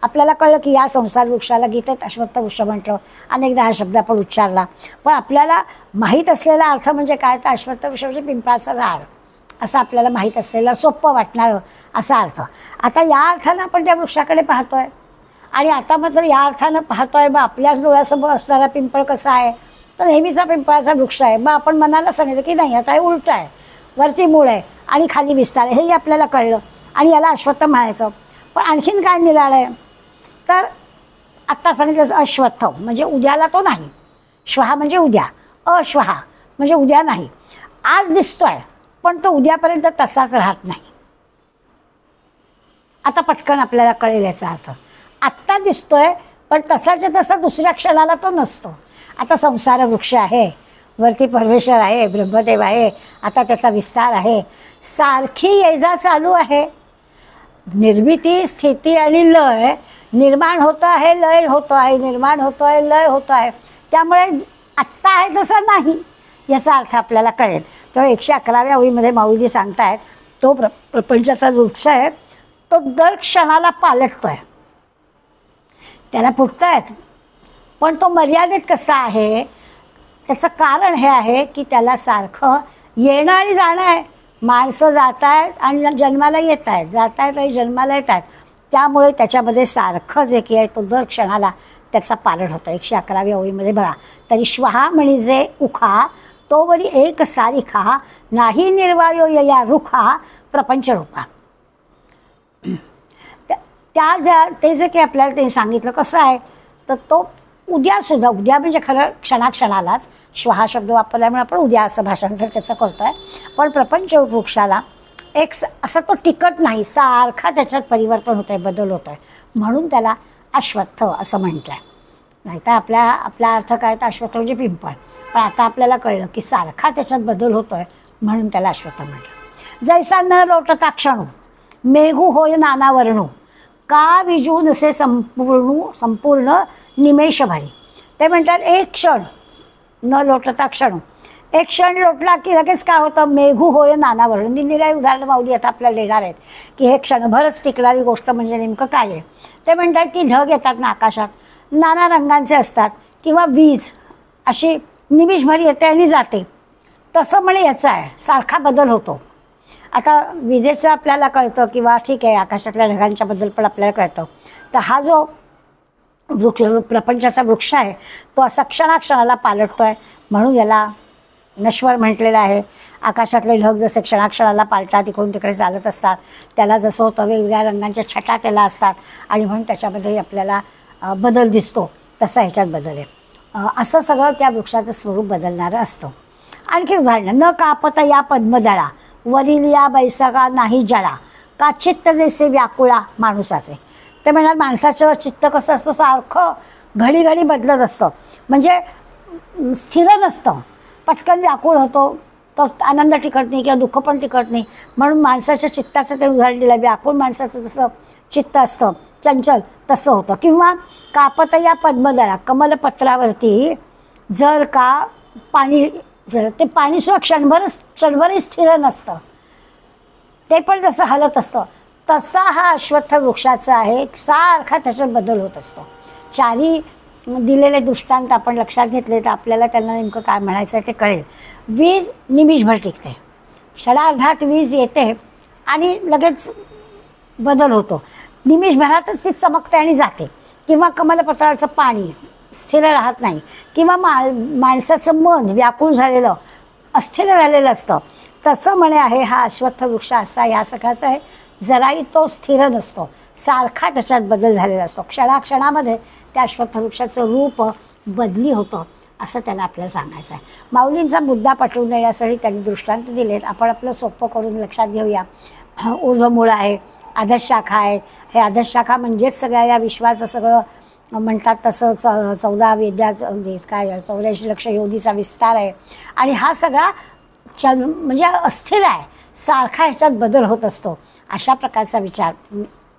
आपल्याला कळलं की या संसार वृक्षाला गीतेत अश्वत्थ वृक्ष म्हटलं, अनेकदा हा शब्द आपण उच्चारला, पण आपल्याला माहीत असलेला अर्थ म्हणजे काय, तर अश्वत्थ वृक्ष म्हणजे पिंपळाचं झाड असं आपल्याला माहीत असलेलं सोपं वाटणारं असा अर्थ. आता या अर्थानं आपण त्या वृक्षाकडे पाहतोय, आणि आता मात्र या अर्थानं पाहतोय मग आपल्या डोळ्यासमोर असणारा पिंपळ कसा आहे, तर नेहमीचा पिंपळाचा वृक्ष आहे. मग आपण मनाला सांगितलं की नाही आता हे उलट आहे, वरती मूळ आहे आणि खाली विस्तार आहे, हेही आपल्याला कळलं आणि याला अश्वत्थ म्हणायचं. पण आणखीन काय निराळं आहे, तर आत्ता सांगितलं अश्वत्थ म्हणजे उद्याला तो नाही, श्वहा म्हणजे उद्या, अश्वहा म्हणजे उद्या नाही. आज दिसतोय पण तो उद्यापर्यंत तसाच राहत नाही. आता पटकन आपल्याला कळेल याचा अर्थ. आत्ता दिसतोय पण तसाच्या तसा दुसऱ्या क्षणाला तो नसतो. आता संसार वृक्ष आहे, वरती परमेश्वर आहे, ब्रह्मदेव आहे, आता त्याचा विस्तार आहे, सारखी ये-जा चालू आहे. निर्मिती, स्थिती आणि लय, निर्माण होतो आहे, लय होतो आहे, निर्माण होतो आहे, लय होतो आहे. त्यामुळे आत्ता आहे तसा नाही याचा अर्थ आपल्याला कळेल. तर 111व्या ओळीमध्ये माऊली सांगतायत तो प्रपंचाचा जो वृक्ष आहे तो दर क्षणाला पालटतोय, त्याला फुटतायत, पण तो मर्यादित कसा आहे त्याचं कारण हे आहे की त्याला सारखं येणं आणि जाणं आहे. माणसं जात आहेत आणि जन्माला येत आहेत, जात आहेत आणि जन्माला येत आहेत, त्यामुळे त्याच्यामध्ये सारखं जे की आहे तो दर क्षणाला त्याचा पालट होतो. 111व्या ओळीमध्ये बघा, तरी श्वहा म्हणजे उखा, तोवरी एक सारिखा, नाही निर्वायो यया रुखा प्रपंच रूपा. ते जे काही आपल्याला ते सांगितलं कसं आहे, तर तो उद्यासुद्धा, उद्या म्हणजे खरं क्षणाक्षणालाच श्वहा शब्द वापरल्यामुळे आपण उद्या असं भाषांतर त्याचं करतो आहे. पण प्रपंच वृक्षाला एक असं तो टिकत नाही, सारखा त्याच्यात परिवर्तन होतं आहे, बदल होतो आहे, म्हणून त्याला अश्वत्थ असं म्हटलं आहे. नाही तर आपला अर्थ काय तर अश्वत्थ म्हणजे पिंपळ, पण आता आपल्याला कळलं की सारखा त्याच्यात बदल होतोय, म्हणून त्याला अश्वत्थ म्हटलं. जैसा न लोटता क्षणू मेघू होय नाना वर्णू, का विजू नसे संपूर्ण निमेष भरी. ते म्हणतात एक क्षण न लोटता क्षणू, एक क्षण लोटला की लगेच काय होतं, मेघू होय नाना वर्णू. निरनिराळी उदाहरणं माऊली आता आपल्याला देणार आहेत की हे क्षणभरच टिकणारी गोष्ट म्हणजे नेमकं काय आहे. ते म्हणतात की ढग येतात ना आकाशात, नाना रंगांचे असतात, किंवा वीज अशी निमिषभर येते आणि जाते. तसं म्हणे याचं आहे, सारखा बदल होतो. आता विजेचं आपल्याला कळतं, किंवा ठीक आहे आकाशातल्या ढगांच्या बद्दल पण आपल्याला कळतं. तर हा जो वृक्ष, प्रपंचाचा वृक्ष आहे, तो असा क्षणाक्षणाला पालटतोय, म्हणून याला नश्वर म्हटलेलं आहे. आकाशातले ढग जसे क्षणाक्षणाला पालटात, इकडून तिकडे चालत असतात, त्याला जसं होतं वेगवेगळ्या रंगांच्या छटा त्याला असतात, आणि म्हणून त्याच्यामध्ये आपल्याला बदल दिसतो. तसा ह्याच्यात बदल आहे. असं सगळं त्या वृक्षाचं स्वरूप बदलणारं असतं. आणखी उदाहरणं, न कापता या पद्मदळा, वरील या बैसागा नाही जळा, का चित्त जैसे व्याकुळा माणूसाचे. ते म्हणतात माणसाचं चित्त कसं असतं, सारखं घडी घडी बदलत असतं, म्हणजे स्थिर नसतं, पटकन व्याकुळ होतो, तो आनंद टिकत नाही किंवा दुःख पण टिकत नाही. म्हणून माणसाच्या चित्ताचं ते उदाहरण दिलं, व्याकुळ माणसाचं जसं चित्त असतं चंचल, तसं होतं. किंवा कापत या पद्मदळा, कमलपत्रावरती जर का पाणी, ते पाणीसुद्धा क्षणभरही स्थिर नसतं, ते पण जसं हलत असतं, तसा हा अश्वत्थ वृक्षाचा आहे, सारखा त्याच्यात बदल होत असतो. चारी दिलेले दृष्टांत आपण लक्षात घेतले तर आपल्याला त्यांना नेमकं काय म्हणायचं आहे ते कळेल. वीज निमिषभर टिकते, क्षणार्धात वीज येते आणि लगेच बदल होतो, निमिषभरातच ती चमकते आणि जाते. किंवा कमलपत्राचं पाणी स्थिर राहत नाही, किंवा माणसाचं मन व्याकुळ झालेलं, अस्थिर झालेलं असतं. तसं म्हणे आहे हा अश्वत्थ वृक्ष असा या सगळ्याचा आहे, जराही तो स्थिर नसतो, सारखा त्याच्यात बदल झालेला असतो. क्षणाक्षणामध्ये त्या अश्वत्थ वृक्षाचं रूप बदली होतं, असं त्याला आपल्याला सांगायचं आहे. माऊलींचा मुद्दा पटवून देण्यासाठी त्यांनी दृष्टांत दिलेत. आपण आपलं सोपं करून लक्षात घेऊया. ऊर्ध्वमूळ आहे, अधशाखा आहे. हे अधशाखा म्हणजेच सगळ्या या विश्वाचं सगळं म्हणतात तसं 14 वेद्याचं म्हणजे काय 84 लक्ष योनीचा विस्तार आहे. आणि हा सगळा म्हणजे अस्थिर आहे, सारखा ह्याच्यात बदल होत असतो. अशा प्रकारचा विचार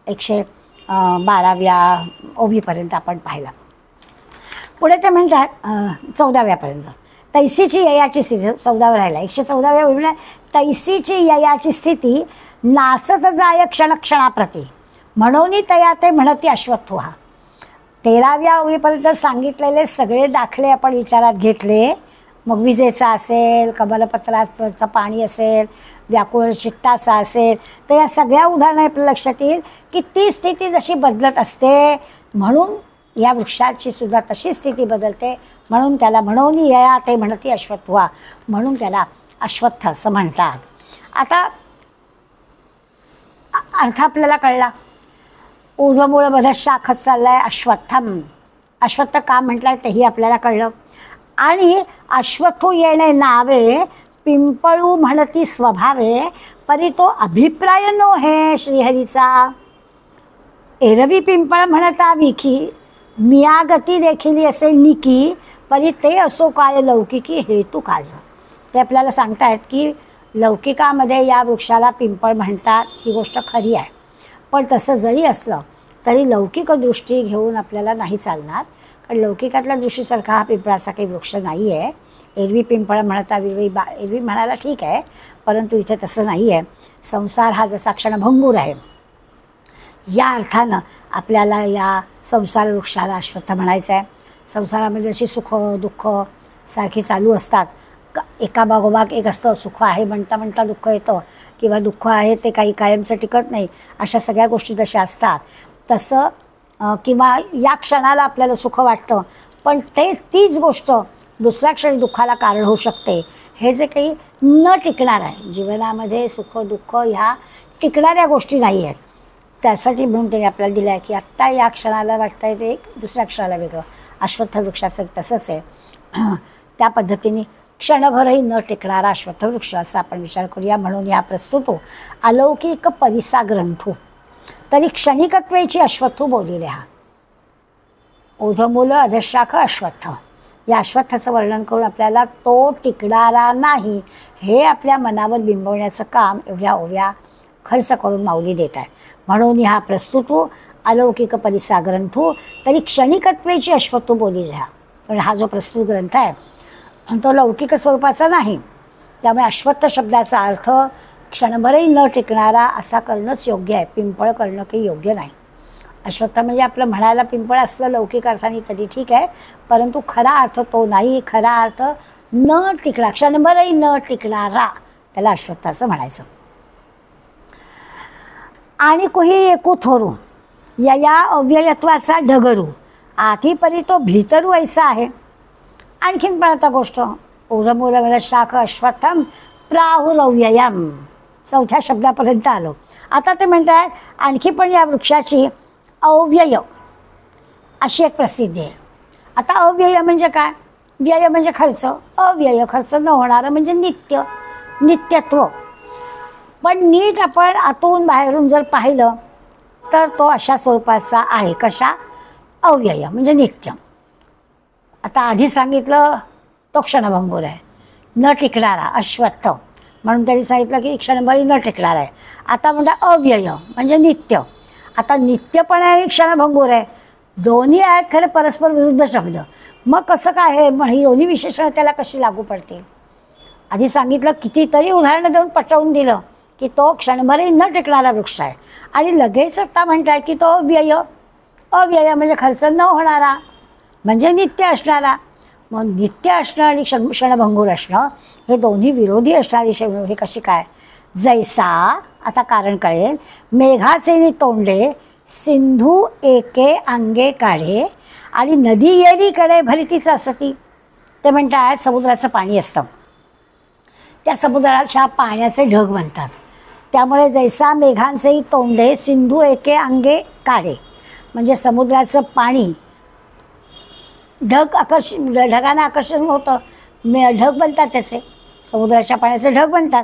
112व्या ओवीपर्यंत आपण पाहिला. पुढे ते म्हणतात 14व्यापर्यंत, तैसीची ययाची स्थिती, 14वा राहिला, 114व्या ओवी, तैसीची ययाची स्थिती नासत जाय क्षणक्षणाप्रती, म्हणून तया ते म्हणती अश्वत्थ हा. 13व्या ओवीपर्यंत सांगितलेले सगळे दाखले आपण विचारात घेतले. मग विजेचा असेल, कमलपत्राचं पाणी असेल, व्याकुळ चित्ताचा असेल, तर या सगळ्या उदाहरणं आपल्या लक्षात येईल की ती स्थिती जशी बदलत असते, म्हणून या वृक्षाची सुद्धा तशी स्थिती बदलते, म्हणून त्याला म्हणून यया ते म्हणती अश्वत्थ, म्हणून त्याला अश्वत्थ असं म्हणतात. आता अर्थ आपल्याला कळला. ऊर्ध्वमूळ बधशाखत चाललाय अश्वत्थम, अश्वत्थ का म्हटलंय तेही आपल्याला कळलं. आणि अश्वत्थू येणे नावे, पिंपळू म्हणती स्वभावे, परी तो अभिप्राय नो हे श्रीहरीचा. एरवी पिंपळ म्हणता विखी, मियागती देखील असे निकी, परी ते असो काय लौकिकी हेतू काज. ते आपल्याला सांगतायत की लौकिकामध्ये या वृक्षाला पिंपळ म्हणतात, ही गोष्ट खरी आहे. पण तसं जरी असलं तरी लौकिक दृष्टी घेऊन आपल्याला नाही चालणार, कारण लौकिकातल्या दृष्टीसारखा हा पिंपळाचा काही वृक्ष नाही आहे. एरवी पिंपळ म्हणता एरवी म्हणायला ठीक आहे, परंतु इथे तसं नाही आहे. संसार हा जसा क्षणभंगूर आहे, या अर्थानं आपल्याला या संसार वृक्षाला अश्वत्थ म्हणायचं आहे. संसारामध्ये जशी सुख दुःख सारखी चालू असतात, एका बागोबाग एक असतं. सुख आहे म्हणता म्हणता दुःख येतं, किंवा दुःख आहे ते काही कायमचं टिकत नाही. अशा सगळ्या गोष्टी जशा असतात तसं, किंवा या क्षणाला आपल्याला सुख वाटतं, पण तीच गोष्ट दुसऱ्या क्षणी दुःखाला कारण होऊ शकते. हे जे काही न टिकणार आहे जीवनामध्ये, सुख दुःख ह्या टिकणाऱ्या गोष्टी नाही आहेत. त्यासाठी म्हणून त्यांनी आपल्याला दिलं आहे की आत्ता या क्षणाला वाटतं आहे ते दुसऱ्या क्षणाला वेगळं. अश्वत्थ वृक्षाचं तसंच आहे. त्या पद्धतीने क्षणभरही न टिकणारा अश्वत्थ वृक्ष असा आपण विचार करूया. म्हणून या प्रस्तुतो अलौकिक परिसा ग्रंथू, तरी क्षणिकत्वेची अश्वत्थू बोलिले. हा ऊर्ध्वमूल अधशाख अश्वत्थ, या अश्वत्थाचं वर्णन करून आपल्याला तो टिकणारा नाही हे आपल्या मनावर बिंबवण्याचं काम एवढ्या ओव्या खर्च करून माऊली देत आहे. म्हणून ह्या प्रस्तुतू अलौकिक परिसाग्रंथू तरी क्षणिकत्वेची अश्वत्थू बोली जा. पण हा जो प्रस्तुत ग्रंथ आहे तो लौकिक स्वरूपाचा नाही, त्यामुळे अश्वत्थ शब्दाचा अर्थ क्षणभरही न टिकणारा असा करणंच योग्य आहे. पिंपळ करणं काही योग्य नाही. अश्वत्थ म्हणजे आपलं म्हणायला पिंपळ असलं लौकिक अर्थाने तरी ठीक आहे, परंतु खरा अर्थ तो नाही. खरा अर्थ न टिकणा, क्षणभरही न टिकणारा, त्याला अश्वत्थाचं म्हणायचं. आणि कोही एकू थोरू या अव्ययत्वाचा ढगरू आधी परी तो भीतरू ऐसा आहे. आणखीन पण आता गोष्ट उरमूलमल शाख अश्वत्थम प्राहुरव्ययम, चौथ्या शब्दापर्यंत आलो. आता ते म्हणतात आणखी पण या वृक्षाची अव्यय अशी एक प्रसिद्धी आहे. आता अव्यय म्हणजे काय? व्यय म्हणजे खर्च, अव्यय खर्च न होणारं म्हणजे नित्य, नित्यत्व. पण नीट आपण आतून बाहेरून जर पाहिलं तर तो अशा स्वरूपाचा आहे. कशा? अव्यय म्हणजे नित्य. आता आधी सांगितलं तो क्षणभंगूर आहे, न टिकणारा अश्वत्थ, म्हणून त्यांनी सांगितलं की क्षणभरी न टिकणार आहे. आता म्हणतात अव्यय म्हणजे नित्य. आता नित्य पण आहे आणि क्षणभंगूर आहे, दोन्ही आहेत खरे परस्पर विरुद्ध शब्द. मग कसं काय आहे? मग ही दोन्ही विशेषणं त्याला कशी लागू पडतील? आधी सांगितलं, कितीतरी उदाहरणं देऊन पटवून दिलं की तो क्षणभरही न टिकणारा वृक्ष आहे. आणि लगेच आता म्हणताय की तो व्यय, अव्यय म्हणजे खर्च न होणारा म्हणजे नित्य असणारा. मग नित्य असणं आणि क्षणभंगूर असणं हे दोन्ही विरोधी असणारी हे कशी काय? जैसा, आता कारण कळेल, मेघाचे तोंडे सिंधू एके अंगे काढे आणि नदी येरीकडे भरतीच असती. ते म्हणतात समुद्राचं पाणी असतं, त्या समुद्राच्या पाण्याचे ढग बनतात. त्यामुळे जैसा मेघांचेही तोंडे सिंधू एके अंगे काढे म्हणजे समुद्राचं पाणी ढगांना आकर्षण होतं, ढग बनतात, त्याचे समुद्राच्या पाण्याचे ढग बनतात.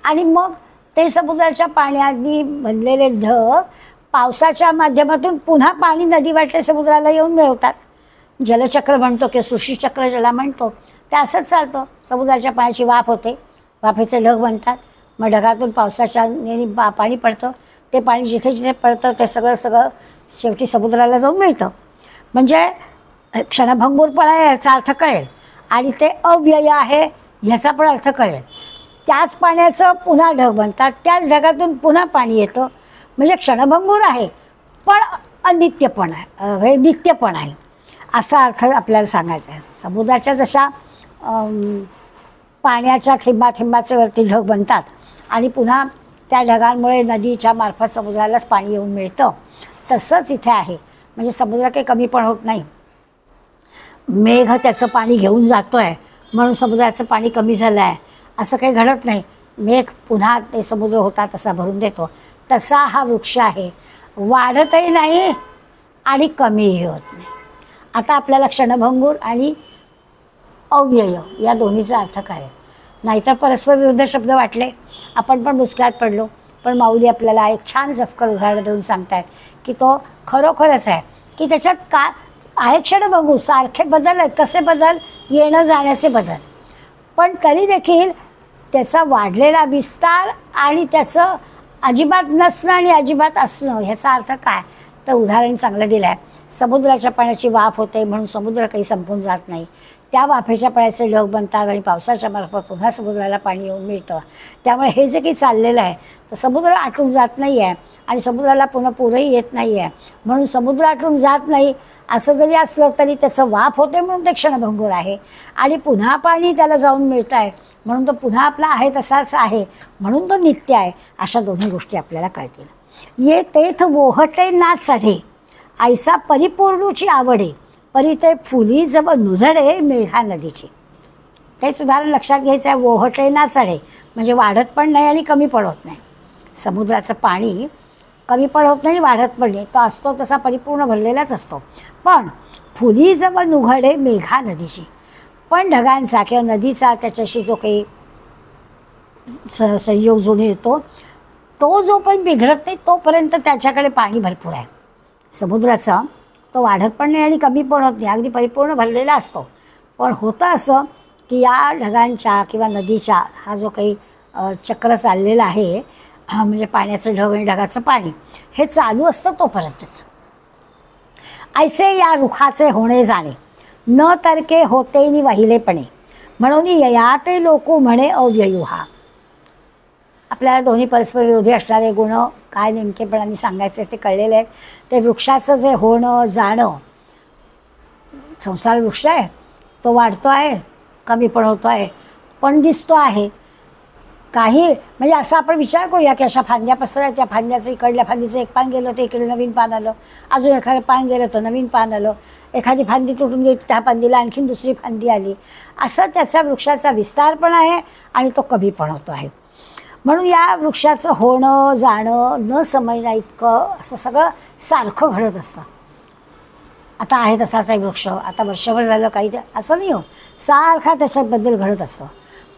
आणि मग ते समुद्राच्या पाण्याने बनलेले ढग पावसाच्या माध्यमातून पुन्हा पाणी नदी वाटे समुद्राला येऊन मिळवतात. जलचक्र म्हणतो किंवा सृष्टीचक्र ज्याला म्हणतो ते असंच चालतं. समुद्राच्या पाण्याची वाफ होते, वाफेचे ढग बनतात, मग ढगातून पावसाच्या पाणी पडतं, ते पाणी जिथे जिथे पडतं ते सगळं शेवटी समुद्राला जाऊन मिळतं. म्हणजे क्षणभंगूर पण आहे याचा अर्थ कळेल आणि ते अव्यय आहे ह्याचा पण अर्थ कळेल. त्याच पाण्याचं पुन्हा ढग बनतात, त्याच ढगातून पुन्हा पाणी येतं. म्हणजे क्षणभंगूर आहे पण अनित्य पण आहे, हे नित्य पण आहे असा अर्थ आपल्याला सांगायचा आहे. समुद्राच्या जशा पाण्याच्या थेंबाचे वरती ढग बनतात आणि पुन्हा त्या ढगांमुळे नदीच्या मार्फत समुद्रालाच पाणी येऊन मिळतं, तसंच इथे आहे. म्हणजे समुद्र काही कमी पण होत नाही. मेघ त्याचं पाणी घेऊन जातो आहे म्हणून समुद्राचं पाणी कमी झालं आहे असं काही घडत नाही. मेघ पुन्हा ते समुद्र होता तसा भरून देतो, तसा हा वृक्ष आहे. वाढतही नाही आणि कमीही होत नाही. आता आपल्याला क्षणभंगूर आणि अव्यय या दोन्हीचा अर्थ काय? नाहीतर परस्पर विरुद्ध शब्द वाटले, आपण पण मुस्कळात पडलो. पण माऊली आपल्याला एक छान जपकर उदाहरण देऊन सांगतायत की तो खरोखरच आहे की त्याच्यात का आहे. क्षणभंगूर सारखे बदल आहेत, कसे बदल? येणं जाण्याचे बदल, पण तरी देखील त्याचा वाढलेला विस्तार आणि त्याचं अजिबात नसणं आणि अजिबात असणं ह्याचा अर्थ काय? तर उदाहरण चांगलं दिलं आहे. समुद्राच्या पाण्याची वाफ होते म्हणून समुद्र काही संपून जात नाही, त्या वाफेच्या पाण्याचे ढग बनतात आणि पावसाच्या मार्फत पुन्हा समुद्राला पाणी येऊन मिळतं. त्यामुळे हे जे काही चाललेलं आहे तर समुद्र आटून जात नाही आहे आणि समुद्राला पुन्हा पूरही येत नाही आहे. म्हणून समुद्र आटून जात नाही असं जरी असलं तरी त्याचं वाफ होते म्हणून ते क्षणभंगूर आहे आणि पुन्हा पाणी त्याला जाऊन मिळतं आहे म्हणून तो पुन्हा आपला आहे तसाच आहे, म्हणून तो नित्य आहे. अशा दोन्ही गोष्टी आपल्याला कळतील. ये तेथ वोहटे ना चढे ऐसा परिपूर्णूची आवडे परी ते फुली जव नुधडे मेघा नदीची. तेच उदाहरण लक्षात घ्यायचं आहे. वोहटे ना चढे म्हणजे वाढत पण नाही आणि कमी पण होत नाही. समुद्राचं पाणी कमी पण होत नाही, वाढत पण नाही, तो असतो तसा परिपूर्ण भरलेलाच असतो. पण फुली जव नुघडे मेघा नदीची, पण ढगांचा किंवा नदीचा त्याच्याशी जो काही संयोग जोडून येतो तो जो पण बिघडत नाही तोपर्यंत त्याच्याकडे पाणी भरपूर आहे. समुद्राचा तो वाढत पण नाही आणि कमी पण होत नाही, अगदी परिपूर्ण भरलेला असतो. पण होतं असं की या ढगांच्या किंवा नदीच्या हा जो काही चक्र चाललेलं आहे, म्हणजे पाण्याचं ढग आणि ढगाचं पाणी हे चालू असतं तोपर्यंतच. ऐसे या रुखाचे होणे जाणे, न तरके होते नि वाहिलेपणे, म्हणून ययाते लोक म्हणे अव्ययुहा. आपल्याला दोन्ही परस्पर विरोधी असणारे गुण काय नेमकेपणाने सांगायचे ते कळलेले आहेत. ते वृक्षाचं जे होणं जाणं, संसार वृक्ष आहे, तो वाढतो आहे, कमी पण होतो आहे, पण दिसतो आहे. काही म्हणजे असं आपण विचार करूया की अशा फांद्या पसरल्या, त्या फांद्याचं इकडल्या फांदीचं एक पान गेलं तर इकडे नवीन पान आलं, अजून एखादं पान गेलं तर नवीन पान आलं, एखादी फांदी तुटून गेली त्या फांदीला आणखीन दुसरी फांदी आली. असं त्याचा वृक्षाचा विस्तार पण आहे आणि तो कमी पण होतो आहे. म्हणून या वृक्षाचं होणं जाणं न समजण्या इतकं असं सगळं सारखं घडत असतं. आता आहे तसाच आहे वृक्ष, आता वर्षभर झालं काही असं नाही हो, सारखा त्याच्याबद्दल घडत असतं.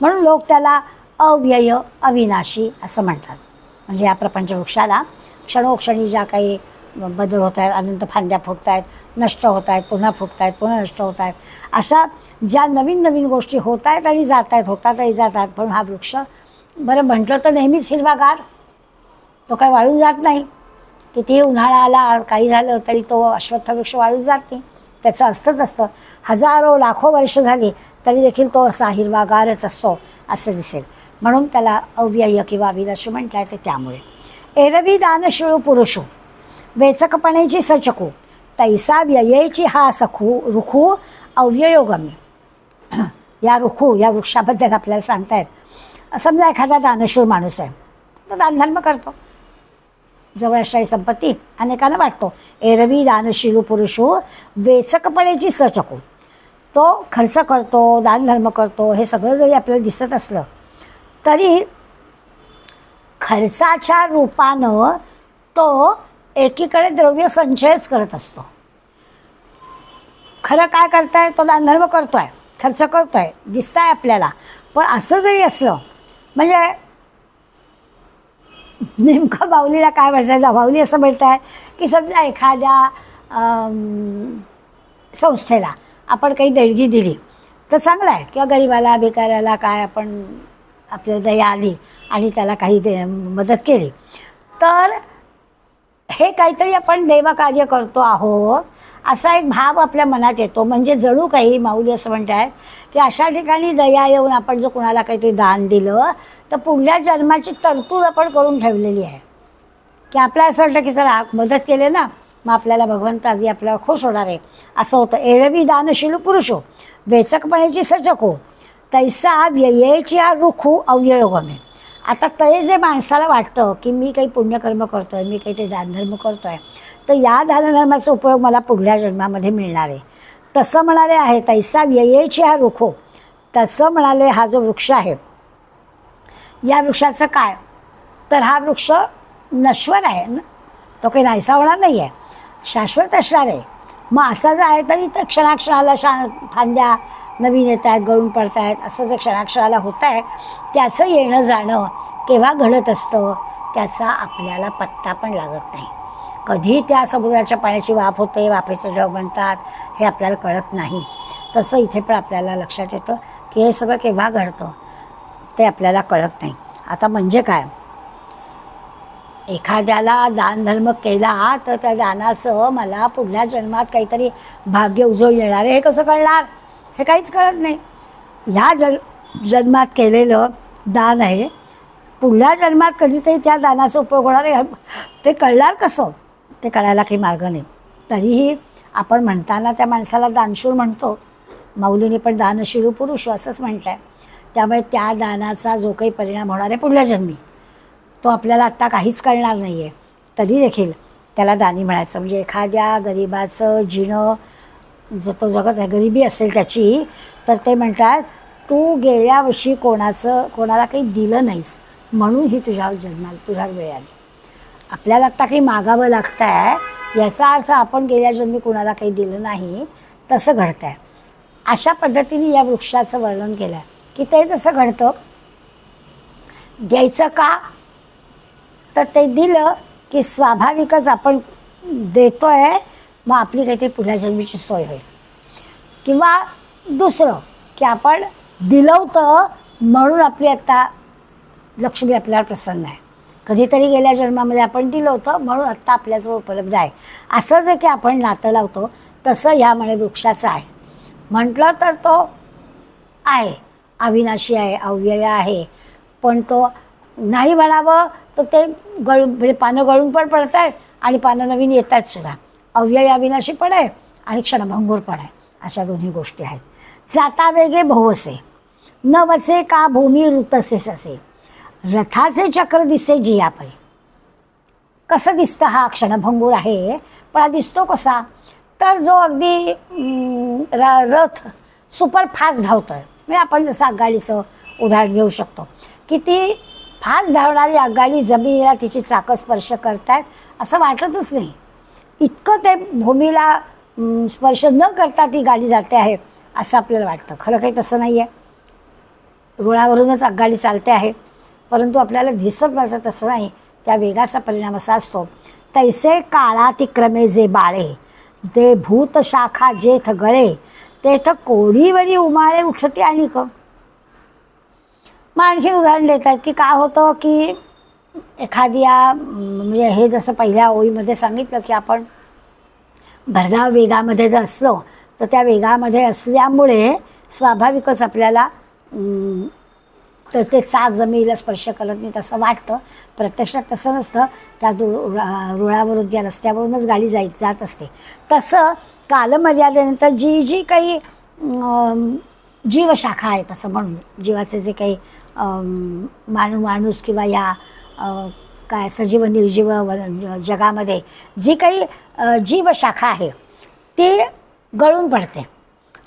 म्हणून लोक त्याला अव्यय अविनाशी असं म्हणतात. म्हणजे या प्रपंच वृक्षाला क्षणोक्षणी ज्या काही बदल होत आहेत, अनंत फांद्या फुटत आहेत, नष्ट होत आहेत, पुन्हा फुटत आहेत, पुन्हा नष्ट होत आहेत, अशा ज्या नवीन नवीन गोष्टी होत आहेत आणि जात आहेत, होतात आणि जातात. पण हा वृक्ष बरं म्हटलं तर नेहमीच हिरवागार, तो काय वाळून जात नाही. कितीही उन्हाळा आला काही झालं तरी तो अश्वत्थ वृक्ष वाळून जात नाही, त्याचं असतंच असतं. हजारो लाखो वर्ष झाली तरी देखील तो असा हिरवागारच असतो असं दिसेल. म्हणून त्याला अव्यय किंवा अविनाशी म्हटलं आहे. ते त्यामुळे एरवी दानशिळू पुरुषू वेचकपणेची सचकू, तैसा व्ययेची हा सखू रुखू अव्ययोगमी. या रुखू या वृक्षाबद्दल आपल्याला सांगतायत. समजा एखादा दानशूर माणूस आहे, तो दानधर्म करतो, जवळ असणारी संपत्ती अनेकांना वाटतो. एरवी दानशीलू पुरुषू वेचकपणेची सचकू, तो खर्च करतो, दानधर्म करतो, हे सगळं जरी आपल्याला दिसत असलं तरी खर्चाच्या रूपानं तो एकीकडे द्रव्य संचयच करत असतो. खरं काय करताय, तो दानधर्म करतोय, खर्च करतोय, दिसताय आपल्याला. पण असं जरी असलं म्हणजे नेमकं बाहुलीला काय म्हणायचं, बाहुली असं म्हणत आहे की समजा एखाद्या संस्थेला आपण काही देणगी दिली तर चांगलं आहे, किंवा गरिबाला भिकाऱ्याला काय आपण आपल्याला दया आली आणि त्याला काही मदत केली तर हे काहीतरी आपण देवकार्य करतो आहोत असा एक भाव आपल्या मनात येतो. म्हणजे जणू काही माऊली असं म्हणतात की अशा ठिकाणी दया येऊन आपण जर कोणाला काहीतरी दान दिलं तर पुढल्या जन्माची तरतूद आपण करून ठेवलेली आहे. की आपल्याला असं वाटतं की चला मदत केली ना, मग आपल्याला भगवंत अगदी आपल्याला खुश होणार आहे असं होतं. एरवी दानशीलू पुरुषो वेचकपणेची सचको, तैसा व्ययेची रुखू अव्ययोगमे. आता ते जे माणसाला वाटतं की मी काही पुण्यकर्म करतो आहे, मी काही ते दानधर्म करतो आहे, तर या दानधर्माचा उपयोग मला पुढल्या जन्मामध्ये मिळणार आहे तसं म्हणाले आहे. तैसा व्ययेची रुखो, तसं म्हणाले हा जो वृक्ष आहे, या वृक्षाचं काय तर हा वृक्ष नश्वर आहे ना, तो काही नाहीसा होणार नाही आहे, शाश्वत असणार आहे. मग असं जर आहे तरी तर क्षणाक्षणाला फांद्या नवीन येत आहेत, गळून पडत आहेत, असं जर क्षणाक्षणाला होत आहे त्याचं येणं जाणं केव्हा घडत असतं त्याचा आपल्याला पत्ता पण लागत नाही. कधी त्या समुद्राच्या पाण्याची वाफ होते, वाफेचं ढग बनतात हे आपल्याला कळत नाही. तसं इथे पण आपल्याला लक्षात येतं की हे सगळं केव्हा घडतं ते आपल्याला कळत नाही. आता म्हणजे काय, एखाद्याला दानधर्म केला तर त्या दानाचं मला पुढल्या जन्मात काहीतरी भाग्य उजळ येणार आहे हे कसं कळणार, हे काहीच कळत नाही. ह्या जन्मात केलेलं दान आहे, पुढल्या जन्मात कधीतरी त्या दानाचा उपयोग होणार आहे ते कळणार कसं, ते कळायला काही मार्ग नाही. तरीही आपण म्हणताना त्या माणसाला दानशूर म्हणतो, माऊलीने पण दानशीलू पुरुष असंच म्हटलं आहे. त्यामुळे त्या दानाचा जो काही परिणाम होणार आहे पुढल्या जन्मी तो आपल्याला आत्ता काहीच कळणार नाही आहे, तरी देखील त्याला दानी म्हणायचं. म्हणजे एखाद्या गरिबाचं जिणं जो तो जगत आहे, गरिबी असेल त्याची, तर ते म्हणतात तू गेल्या वर्षी कोणाला काही दिलं नाहीस म्हणून ही तुझ्यावर जन्माला तुझ्यावर वेळ आली. आपल्याला आत्ता काही मागावं लागतं आहे याचा अर्थ आपण गेल्या जन्मी कोणाला काही दिलं नाही तसं घडतं आहे. अशा पद्धतीने या वृक्षाचं वर्णन केलं आहे की ते जसं घडतं. द्यायचं का तर ते दिलं की स्वाभाविकच आपण देतो आहे, मग आपली काहीतरी पुढल्या जन्मीची सोय होईल. किंवा दुसरं की आपण दिलं होतं म्हणून आपली आत्ता लक्ष्मी आपल्याला प्रसन्न आहे. कधीतरी गेल्या जन्मामध्ये आपण दिलं होतं म्हणून आत्ता आपल्याजवळ उपलब्ध आहे. असं जे की आपण नातं लावतो तसं ह्या मणिवृक्षाचं आहे. म्हटलं तर तो आहे, अविनाशी आहे, अव्यय आहे. पण तो नाही म्हणावं तर ते म्हणजे पानं गळून पण पडत आहेत आणि पानं नवीन येत आहेत सुद्धा. अव्यय अविनाशी पण आहे आणि क्षणभंगूर पण आहे. अशा दोन्ही गोष्टी आहेत. जाता वेगे भोवसे न वचे का भूमी ऋतसे ससे, रथाचे चक्र दिसे जियापरी. कसं दिसतं हा क्षणभंगूर आहे, पण हा दिसतो कसा, तर जो अगदी रथ सुपर फास्ट धावतोय. म्हणजे आपण जसं आगगाडीचं उदाहरण घेऊ शकतो की ती फास्ट धावणारी आगगाडी जमिनीला तिची चाकं स्पर्श करतायत असं वाटतच नाही. इतकं ते भूमीला स्पर्श न करता ती गाडी जाते आहे असं आपल्याला वाटतं. खरं काही तसं नाही आहे. रुळावरूनच आगगाडी चालते आहे, परंतु आपल्याला दिसत वाटतं तसं नाही. त्या वेगाचा परिणाम असा असतो, तैसे काळातिक्रमे जे बाळे ते भूत शाखा जेथ गळे तेथ कोडीवरी उमाळे उठते आणि क. मग आणखी उदाहरण देतात की काय होतं की एखाद्या म्हणजे हे जसं पहिल्या ओळीमध्ये सांगितलं की आपण भरधाव वेगामध्ये जर असलो तर त्या वेगामध्ये असल्यामुळे स्वाभाविकच आपल्याला तर ते चाक जमिनीला स्पर्श करत नाही तसं वाटतं. प्रत्यक्षात तसं नसतं. त्या रुळावरून त्या रस्त्यावरूनच गाडी जात असते. तसं कालमर्यादेनंतर जी काही जीवशाखा आहेत असं म्हणून, जीवाचे जे काही माणूस किंवा या काय सजीव निर्जीव जगामध्ये जी काही जीवशाखा आहे ती गळून पडते.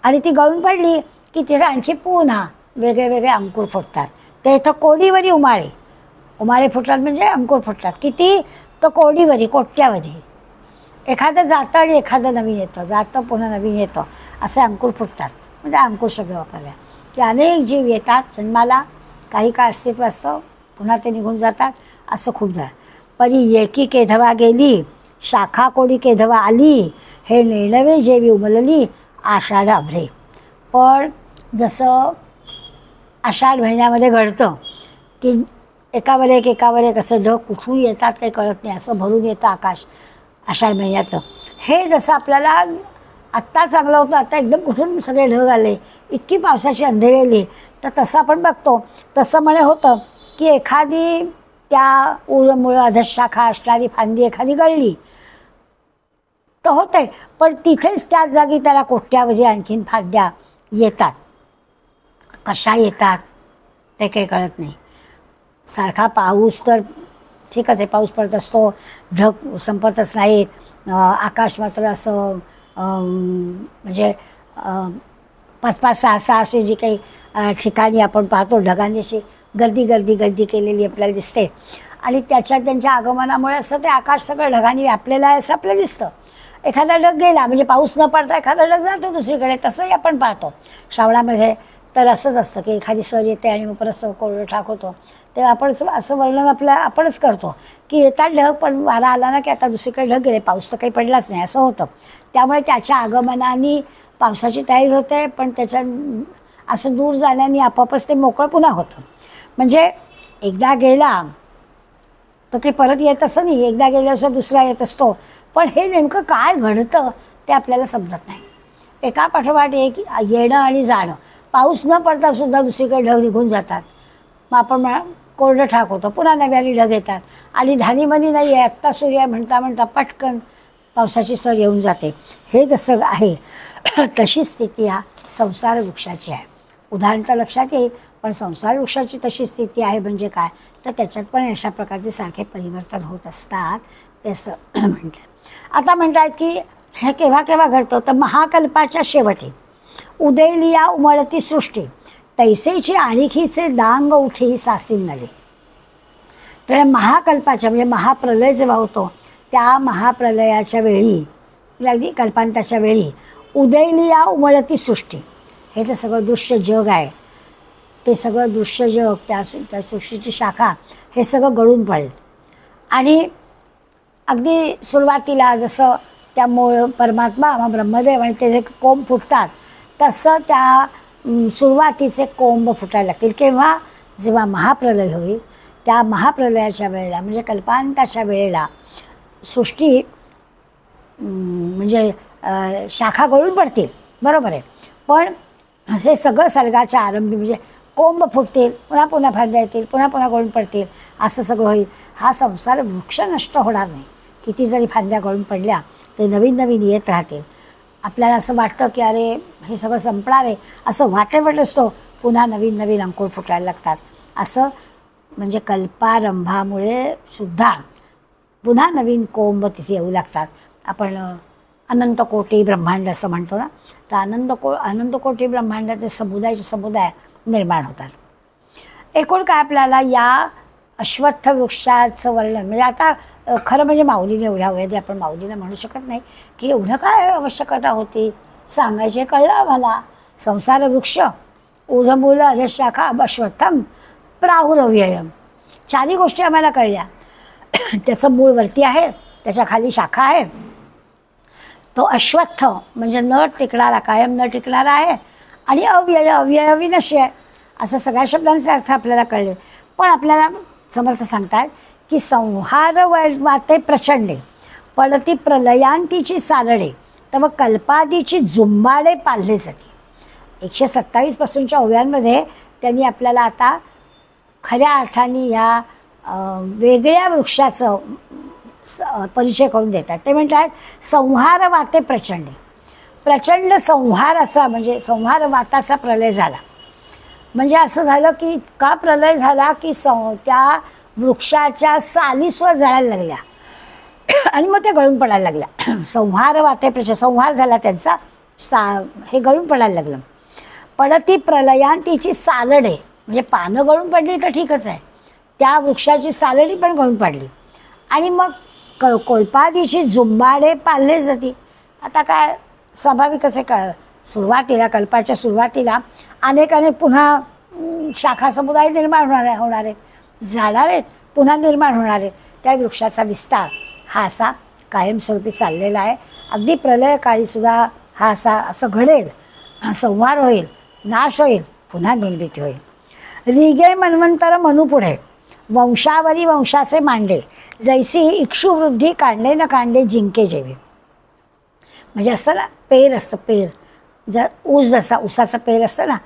आणि ती गळून पडली की तिथे आणखी पुन्हा वेगळे वेगळे अंकुर फुटतात. ते इथं कोडीवरी उमाळे फुटतात म्हणजे अंकुर फुटतात. किती, तर कोडीवरी, कोट्यावधी. एखादं जातं आणि एखादं नवीन येतं, जातं पुन्हा नवीन येतं, असे अंकुर फुटतात. म्हणजे अंकुर शब्द वापरला की अनेक जीव येतात जन्माला, काही काय अस्तित्व असतं, पुन्हा ते निघून जातात. असं खूप झालं. परी एकी केधवा गेली शाखा कोडी केधवा आली, हे नेणवे जेवी उमलली आषाढ अभ्रे. पण जसं आषाढ महिन्यामध्ये घडतं की एकावर एक असं ढग कुठून येतात काही कळत नाही, असं भरून येतं आकाश आषाढ महिन्यातलं. हे जसं आपल्याला आत्ता चांगलं होतं, आता एकदम कुठून सगळे ढग आले, इतकी पावसाची अंधेरी आली, तर तसं आपण बघतो. तसं म्हणे होतं की एखादी त्या मुळं अधशाखा असणारी फांदी एखादी गळली तर होते, पण तिथेच त्याच जागी त्याला कोट्यावधी आणखीन फांद्या येतात. कशा येतात ते काही कळत नाही. सारखा पाऊस तर ठीकच आहे, पाऊस पडत असतो, ढग संपतच नाहीत, आकाश मात्र असं म्हणजे 5-5, 6-6 असे जी काही ठिकाणी आपण पाहतो ढगांनी अशी गर्दी केलेली आपल्याला दिसते. आणि त्यांच्या आगमनामुळे असं ते आकाश सगळं ढगांनी व्यापलेलं आहे असं आपल्याला दिसतं. एखादा ढग गेला म्हणजे पाऊस न पडता एखादा ढग जातो दुसरीकडे, तसंही आपण पाहतो. श्रावणामध्ये तर असंच असतं की एखादी सर येते आणि मग परत कोरडं ठाक होतो. तेव्हा आपण असं वर्णन आपणच करतो की येतात ढग, पण वारा आला ना की आता दुसरीकडे ढग गेले, पाऊस तर काही पडलाच नाही असं होतं. त्यामुळे त्याच्या आगमनाने पावसाची तयारी होते, पण त्याच्या असं दूर जाण्याने आपोआपच ते मोकळं पुन्हा होतं. म्हणजे एकदा गेला तर काही परत येत असं नाही, एकदा गेल्यावर दुसरा येत असतो. पण हे नेमकं काय घडतं ते आपल्याला समजत नाही. एका पाठोपाठ एक येणं आणि जाणं, पाऊस न पडता सुद्धा दुसरीकडे ढग निघून जातात. मग आपण कोरडं ठाक होतं, पुन्हा नव्याने ढग येतात आणि धानीमनी नाही आहे, आत्ता सूर्य म्हणता पटकन पावसाची सर येऊन जाते. हे जसं आहे तशी स्थिती ह्या संसार वृक्षाची आहे. उदाहरण तर लक्षात येईल, पण संसार वृक्षाची तशी स्थिती आहे म्हणजे काय, तर त्याच्यात पण अशा प्रकारचे सारखे परिवर्तन होत असतात ते असं म्हटलं. आता म्हणतात की हे केव्हा केव्हा घडतं, तर महाकल्पाच्या शेवटी उदयलिया उमळती सृष्टी तैसेची आणखीचे दांग उठी सासीन नले. तर महाकल्पाच्या म्हणजे महाप्रलय जेव्हा होतो त्या महाप्रलयाच्या वेळी, अगदी कल्पांताच्या वेळी उदयलिया उमळती सृष्टी, हे जे सगळं दृश्य जग आहे ते सगळं दृश्य जग, त्या सृष्टीची शाखा हे सगळं गळून पडेल. आणि अगदी सुरुवातीला जसं त्या मूळ परमात्मा ब्रह्मदेव आणि ते जे कोंब फुटतात तसं त्या सुरुवातीचे कोंब फुटायला लागतील. केव्हा? जेव्हा महाप्रलय होईल. त्या महाप्रलयाच्या वेळेला म्हणजे कल्पांताच्या वेळेला सृष्टी म्हणजे शाखा गळून पडतील, बरोबर आहे. पण हे सगळं सर्गाच्या आरंभी म्हणजे कोंब फुटतील, पुन्हा पुन्हा फांद्या येतील, पुन्हा पुन्हा गळून पडतील, असं सगळं होईल. हा संसार वृक्ष नष्ट होणार नाही. किती जरी फांद्या गळून पडल्या ते नवीन नवीन येत राहतील. आपल्याला असं वाटतं की अरे हे सगळं संपणार आहे असं वाटेवट असतो, पुन्हा नवीन नवीन अंकुर फुटायला लागतात. असं म्हणजे कल्पारंभामुळे सुद्धा पुन्हा नवीन कोंब तिथे येऊ लागतात. आपण अनंत कोटी ब्रह्मांड असं म्हणतो ना, तर अनंत कोटी ब्रह्मांडाचे समुदाय निर्माण होतात. एकूण काय आपल्याला या अश्वत्थ वृक्षाचं वर्णन म्हणजे आता खरं म्हणजे माऊलीने एवढ्या वेळेत आपण माऊलीने म्हणू शकत नाही की एवढं काय आवश्यकता होती सांगायचे. कळलं आम्हाला. संसार वृक्ष ऊर्ध्वमूल अधशाखा अश्वत्थम प्राहुरव्ययम, चारही गोष्टी आम्हाला कळल्या. त्याचं मूळ वरती आहे, त्याच्या खाली शाखा आहे. तो अश्वत्थ म्हणजे न टिकणारा, कायम न टिकणारा आहे, आणि अव्ययविनश्य आहे. असं सगळ्या शब्दांचे अर्थ आपल्याला कळले. पण आपल्याला समर्थ सांगतात की संहार वाते प्रचंडे पडती प्रलयांतीची सारडे तव कल्पादीची जुंबाडे पाळले जाते. 127 पासूनच्या ओव्यांमध्ये त्यांनी आपल्याला आता खऱ्या अर्थाने ह्या वेगळ्या वृक्षाचं परिचय करून देतात. ते म्हणतात संहार वाते प्रचंड, प्रचंड संहाराचा म्हणजे संहार वाताचा प्रलय झाला. म्हणजे असं झालं की इतका प्रलय झाला की त्या वृक्षाच्या साली सुद्धा जळायला लागल्या आणि मग ते गळून पडायला लागल्या. संहार वाते प्रचंड, संहार झाला त्यांचा, हे गळून पडायला लागलं. पडती प्रलयांतीची सालडे म्हणजे पानं गळून पडली तर ठीकच आहे, त्या वृक्षाची सालडी पण गळून पडली. आणि मग कोल्पादीची जुंबाडे पाळले जाती. आता काय स्वाभाविकच आहे, सुरुवातीला कल्पाच्या सुरुवातीला अनेक पुन्हा शाखा समुदाय निर्माण होणार आहे, झाडार आहेत, पुन्हा निर्माण होणार आहे. त्या वृक्षाचा विस्तार हा असा कायमस्वरूपी चाललेला आहे. अगदी प्रलयकाळीसुद्धा हा असं घडेल, संहार होईल, नाश होईल, पुन्हा निर्मिती होईल. रिगे मन्वंतर मनुपुढे वंशावरी वंशाचे मांडे जैसी इक्षुवृद्धी कांडे न कांडे जिंके जेवे. म्हणजे असतं ना, पेर असतं, पेर जर ऊस जसा ऊसाचं पेर असतं ना,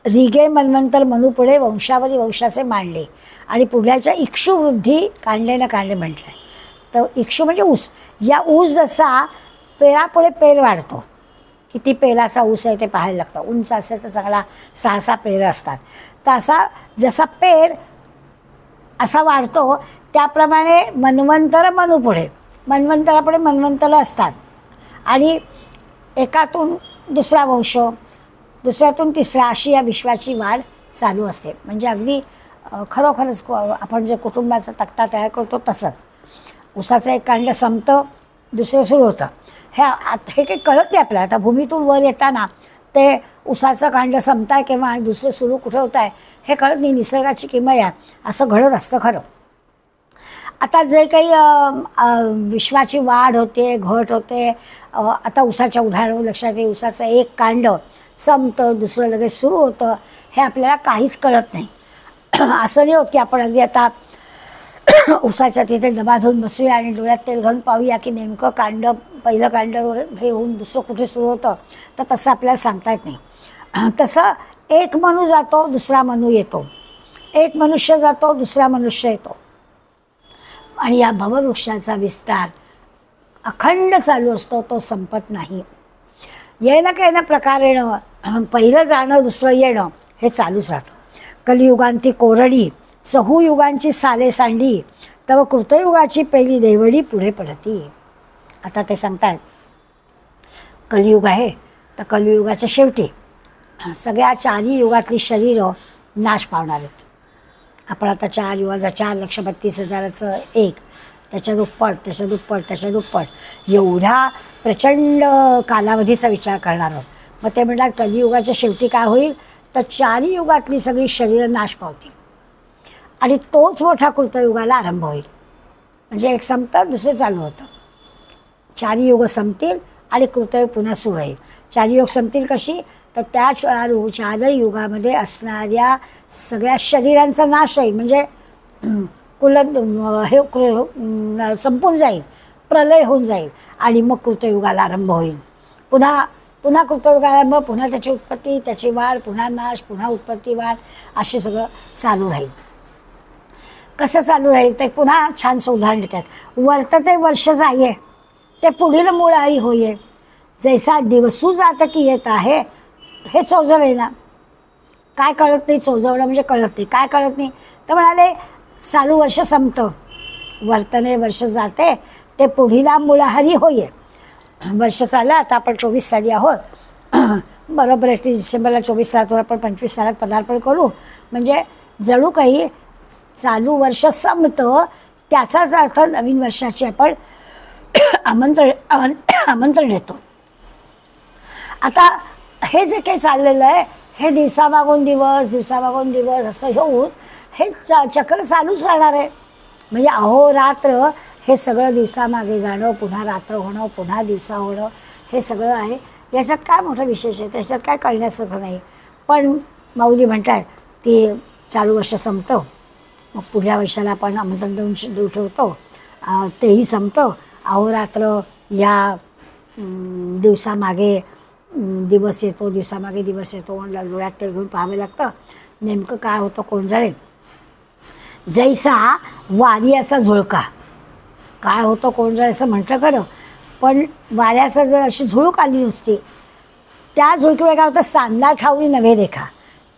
रिगे मन्वंतर मनुपुढे वंशावरी वंशाचे मांडले, आणि पुढल्याच्या इक्षुवृद्धी कांडे न कांडे म्हटलं आहे. तर इक्षु म्हणजे ऊस. या ऊस जसा पेरापुढे पेर वाढतो, किती पेराचा ऊस आहे ते पाहायला लागतं. उंच असेल तर चांगला 6 पेरं असतात. तर असा जसा पेर असा वाढतो त्याप्रमाणे मन्वंतर मनुपुढे, मन्वंतरापुढे मन्वंतर असतात, आणि एकातून दुसरा वंश, दुसऱ्यातून तिसरा, अशी या विश्वाची वाढ चालू असते. म्हणजे अगदी खरोखरच आपण जे कुटुंबाचा तक्ता तयार करतो तसंच. ऊसाचं एक कांड संपतं, दुसरं सुरू होतं. हे काही कळत नाही आपल्याला. आता भूमीतून वर येताना ते ऊसाचं कांड संपत आहे किंवा दुसरं सुरू कुठे होत आहे हे कळत नाही. निसर्गाची किमया असं घडत असतं खरं. आता जे काही विश्वाची वाढ होते, घट होते, आता ऊसाच्या उदाहरण लक्षात येईल. ऊसाचं एक कांड संपतं, दुसरं लगेच सुरू होतं, हे आपल्याला काहीच कळत नाही. असं नाही होत की आपण अगदी आता ऊसाच्या तिथे डबा धुवून बसूया आणि डोळ्यात तेल घालून पाहूया की नेमकं कांड, पहिलं कांड हे होऊन दुसरं कुठे सुरू होतं. तर तसं आपल्याला सांगता येत नाही. तसं एक मनू जातो, दुसरा मनू येतो, एक मनुष्य जातो, दुसरा मनुष्य येतो, आणि या भववृक्षाचा विस्तार अखंड चालू असतो, तो संपत नाही. येणं काही ना प्रकारेनं पहिलं जाणं दुसरं येणं हे चालूच राहतं. कलियुगांती कोरडी चहूयुगांची साले सांडी तव कृतयुगाची पहिली देवडी पुढे पडती. आता ते सांगतात कलियुग आहे, तर कलियुगाच्या शेवटी सगळ्या 4ही युगातली शरीरं नाश पावणार आहेत. आपण आता 4 युगाचा 4,32,000चं एक, त्याच्या दुप्पट, त्याच्या दुप्पट, त्याच्या दुप्पट एवढ्या प्रचंड कालावधीचा विचार करणार आहोत. मग ते म्हणतात कलियुगाच्या शेवटी काय होईल, तर 4ही युगातली सगळी शरीरं नाश पावतील, आणि तोच मोठा कृतयुगाला आरंभ होईल. म्हणजे एक संपतं, दुसरं चालू होतं. 4ही युग संपतील आणि कृतयुग पुन्हा सुरू होईल. 4ही युग संपतील कशी, तर त्या चारही युगामध्ये असणाऱ्या सगळ्या शरीरांचा नाश होईल. म्हणजे कुल हे संपून जाईल, प्रलय होऊन जाईल आणि मग कृतयुगाला आरंभ होईल. पुन्हा पुन्हा कृतयुगाला पुन्हा त्याची उत्पत्ती, त्याची वाढ, पुन्हा नाश, पुन्हा उत्पत्ती, वाढ असे सगळं चालू राहील. कसं चालू राहील ते पुन्हा छानसं उदाहरण देतात. वर्तते वर्ष जाये ते पुढील मूळ आई होये, जैसा दिवसू जात की येत आहे हे चोजवे ना. काय कळत नाही, चोजवणं म्हणजे कळत नाही. काय कळत नाही तर म्हणाले चालू वर्ष संपतं, वर्तने वर्ष जाते ते पुढीला मुळाहारी होये. वर्ष चाललं, आता आपण 24 साली आहोत, बरोबर 31 डिसेंबरला 24 सालातून आपण 25 सालात पदार्पण करू. म्हणजे जणू काही चालू वर्ष संपतं, त्याचाच अर्थ नवीन वर्षाचे आपण आमंत्रण देतो. आता हे जे काही चाललेलं आहे हे दिवसामागून दिवस असं घेऊन हे चक्र चालूच राहणार आहे. म्हणजे अहोरात्र हे सगळं दिवसामागे जाणं, पुन्हा रात्र होणं, पुन्हा दिवसा होणं, हे सगळं आहे. याच्यात काय मोठं विशेष आहे, त्याच्यात काय कळण्यासारखं नाही. पण माऊली म्हणतात की चालू वर्ष संपतं, मग पुढल्या वर्षाला आपण आमंत्रण देऊन ठेवतो, तेही संपतं. अहोरात्र या दिवसामागे दिवस येतो, दिवसामागे दिवस येतो. डोळ्यात तेल घेऊन पाहावं लागतं नेमकं काय होतं कोण जाणे. जैसा वाऱ्याचा झुळका, काय होतं कोण जाणे असं म्हटलं खरं, पण वाऱ्याचा जर अशी झुळूक आली नुसती, त्या झुळकीमुळे काय होतं, सांदा ठाऊनी नव्हे देखा,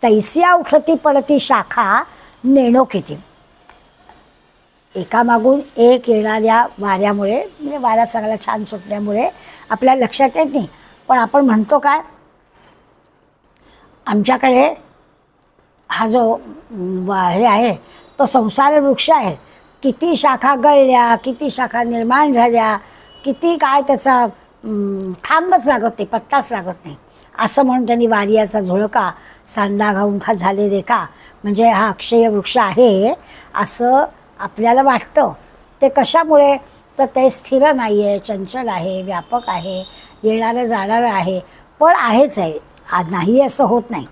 तैसिया उठती पडती शाखा नेणो किती. एकामागून एक येणाऱ्या वाऱ्यामुळे, म्हणजे वारा चांगला छान सुटल्यामुळे आपल्याला लक्षात येत नाही, पण आपण म्हणतो काय, आमच्याकडे हा जो हे आहे तो संसार वृक्ष आहे, किती शाखा गळल्या, किती शाखा निर्माण झाल्या, किती काय त्याचा थांबच लागत नाही, पत्ताच लागत नाही. असं म्हणून त्यांनी वारियाचा झुळका सांदा घाऊन झाले रे का, म्हणजे हा अक्षय वृक्ष आहे असं आपल्याला वाटतं. ते कशामुळे तर ते स्थिर नाही आहे, चंचल आहे, व्यापक आहे, येणारं जाणारं आहे, पण आहेच आहे, नाही असं होत नाही.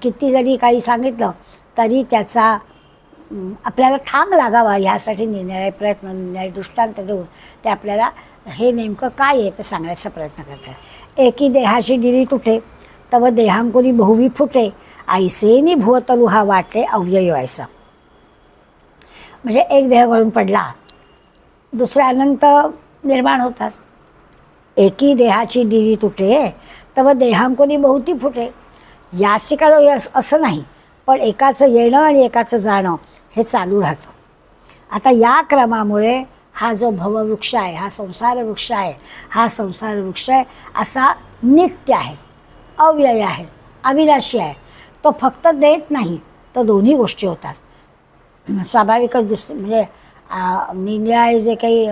किती जरी काही सांगितलं तरी त्याचा आपल्याला थांब लागावा ह्यासाठी निरनिराळे प्रयत्न, निरनिराळे दृष्टांत देऊन ते आपल्याला हे नेमकं काय आहे ते सांगण्याचा प्रयत्न करतात. एकी देहाची डिरी तुटे तव देहांकुरी बहुवी फुटे, ऐसेनी भुवतलू हा वाटे अव्यय ऐसा. म्हणजे एक देह गळून पडला, दुसरे अनंत निर्माण होतात. एकी देहाची डिरी तुटे तव देहांकुरी बहुती फुटे. याची काळ असं नाही, पण एकाचं येणं आणि एकाचं जाणं हे चालू राहतं. आता या क्रमामुळे हा जो भववृक्ष आहे, हा संसार वृक्ष आहे, हा संसार वृक्ष आहे असा नित्य आहे, अव्यय आहे, अविनाशी आहे. तो फक्त देत नाही तर दोन्ही गोष्टी होतात. स्वाभाविकच म्हणजे निरनिराळे जे काही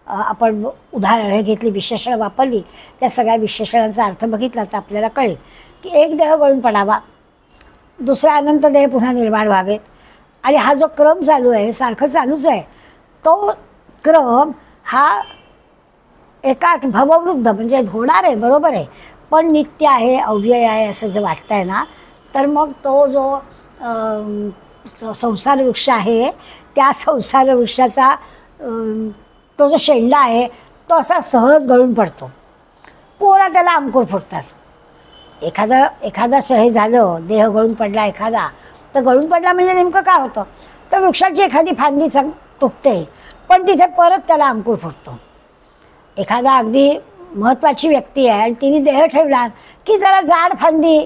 आपण उदाहरण हे घेतली, विशेषण वापरली, त्या सगळ्या विशेषणांचा अर्थ बघितला तर आपल्याला कळेल की एक देह गळून पडावा, दुसरा अनंत देह पुन्हा निर्माण व्हावेत, आणि हा जो क्रम चालू आहे सारखं चालूच आहे. तो क्रम हा एका भववृद्ध म्हणजे होणार आहे, बरोबर आहे, पण नित्य आहे, अव्यय आहे असं जर वाटतं आहे ना, तर मग तो जो संसार वृक्ष आहे त्या संसार वृक्षाचा तो जो शेंडा आहे तो असा सहज गळून पडतो. पुन्हा त्याला अंकुर फुटतात. एखादा हे झालं, देह गळून पडला एखादा, तर गळून पडला म्हणजे नेमकं काय होतं, तर वृक्षाची एखादी फांदी तुटते, पण तिथे परत त्याला अंकुर फुटतो. एखादा अगदी महत्त्वाची व्यक्ती आहे आणि तिने देह ठेवला की जरा जाड फांदी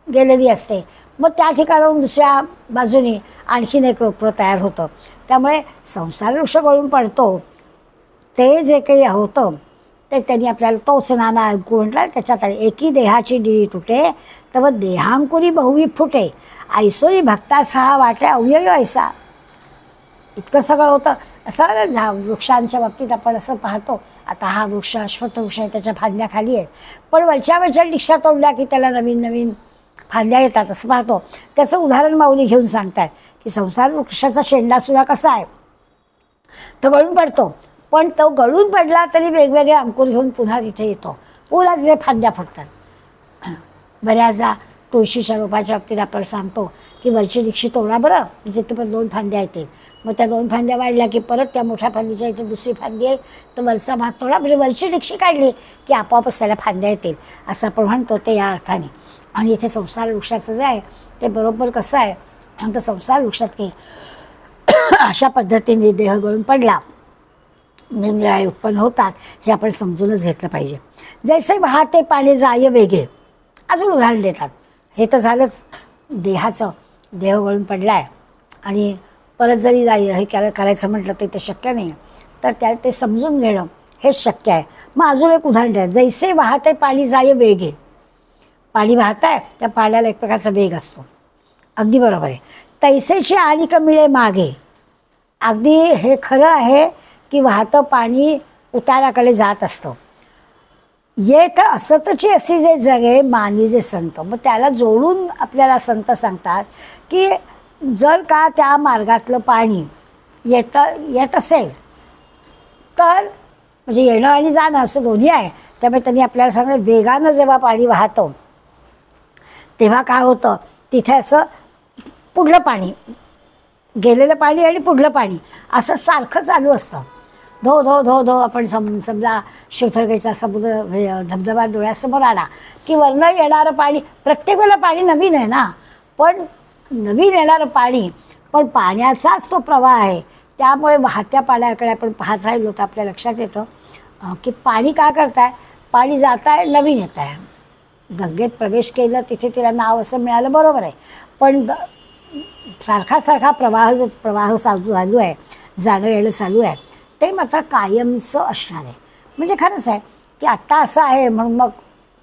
गेलेली असते, मग त्या ठिकाणाहून दुसऱ्या बाजूने आणखीन एक रोपं तयार होतं. त्यामुळे संसार वृक्ष गळून पडतो, ते जे काही होतं ते त्यांनी आपल्याला तोच नाना अंकुर म्हटलं. त्याच्यात एकी देहाची डिरी तुटे तव देहांकुरी बहुवी फुटे, ऐसोरी भक्तास हा वाटे अव्यय ऐसा. इतकं सगळं होतं. असं वृक्षांच्या बाबतीत आपण असं पाहतो, आता हा वृक्ष अश्वत्थ वृक्ष आहे, त्याच्या फांद्या खाली आहेत, पण वरच्या डिक्षा तोडल्या की त्याला नवीन नवीन फांद्या येतात असं पाहतो. त्याचं उदाहरण माऊली घेऊन सांगतात की संसार वृक्षाचा शेंडासुद्धा कसा आहे, तो गळून पडतो, पण तो गळून पडला तरी वेगवेगळे अंकुर घेऊन पुन्हा तिथे येतो, पुन्हा तिथे फांद्या फुटतात. बऱ्याचदा तुळशीच्या रोपाच्या बाबतीत आपण सांगतो की वरची डिक्षी तोडा बरं, म्हणजे पण 2 फांद्या येतील. मग त्या 2 फांद्या वाढल्या की परत त्या मोठ्या फांदीच्या इथे दुसरी फांदी आहे, तर वरचा भाग तोडा, म्हणजे वरची डिक्षी काढली की आपोआपच त्याला फांद्या येतील, असं आपण म्हणतो ते या अर्थाने. आणि इथे संसार वृक्षाचं जे आहे ते बरोबर कसं आहे, तर संसार वृक्षात की अशा पद्धतीने देह गळून पडला निरनिराळे उत्पन्न होतात, हे आपण समजूनच घेतलं पाहिजे. जैसे वाहते पाणी जाय वेगे, अजून उदाहरण देतात. हे तर झालंच देहाचं, देह गळून पडला आहे आणि परत जरी हे करायचं म्हटलं तर ते शक्य नाही, तर त्या ते समजून घेणं हेच शक्य आहे. मग अजून एक उदाहरण द्या. जैसे वाहते पाणी जाय वेगे, पाणी वाहत आहे त्या पाण्याला एक प्रकारचा वेग असतो, अगदी बरोबर आहे. तैसेची आणि मिळे मागे, अगदी हे खरं आहे की वाहतं पाणी उताराकडे जात असतं. ये तर असतची अशी जे जगे मानी जे संत, मग त्याला जोडून आपल्याला संत सांगतात की जर का त्या मार्गातलं पाणी येत असेल तर, म्हणजे येणं आणि जाणं असं दोन्ही आहे, त्यामुळे त्यांनी आपल्याला सांगितलं वेगानं जेव्हा पाणी वाहतं तेव्हा काय होतं, तिथे असं पुढलं पाणी, गेलेलं पाणी आणि पुढलं पाणी असं सारखं चालू असतं. धो धो धो धो आपण समजा शिवथरगेचा समुद्र धबधबा डोळ्यासमोर आला की वरनं येणारं पाणी, प्रत्येक वेळेला पाणी नवीन आहे ना, पण नवीन येणारं पाणी, पण पाण्याचाच तो प्रवाह आहे, त्यामुळे वाहत्या पाण्याकडे आपण पाहत राहिलो तर आपल्या लक्षात येतं की पाणी काय करताय, पाणी जात आहे नवीन येत आहे. गंगेत प्रवेश केलं तिथे तिला नाव असं मिळालं बरोबर आहे, पण सारखा प्रवाह चालू आहे, जाणं येणं चालू आहे, ते मात्र कायमचं असणार आहे. म्हणजे खरंच आहे की आत्ता असं आहे म्हणून मग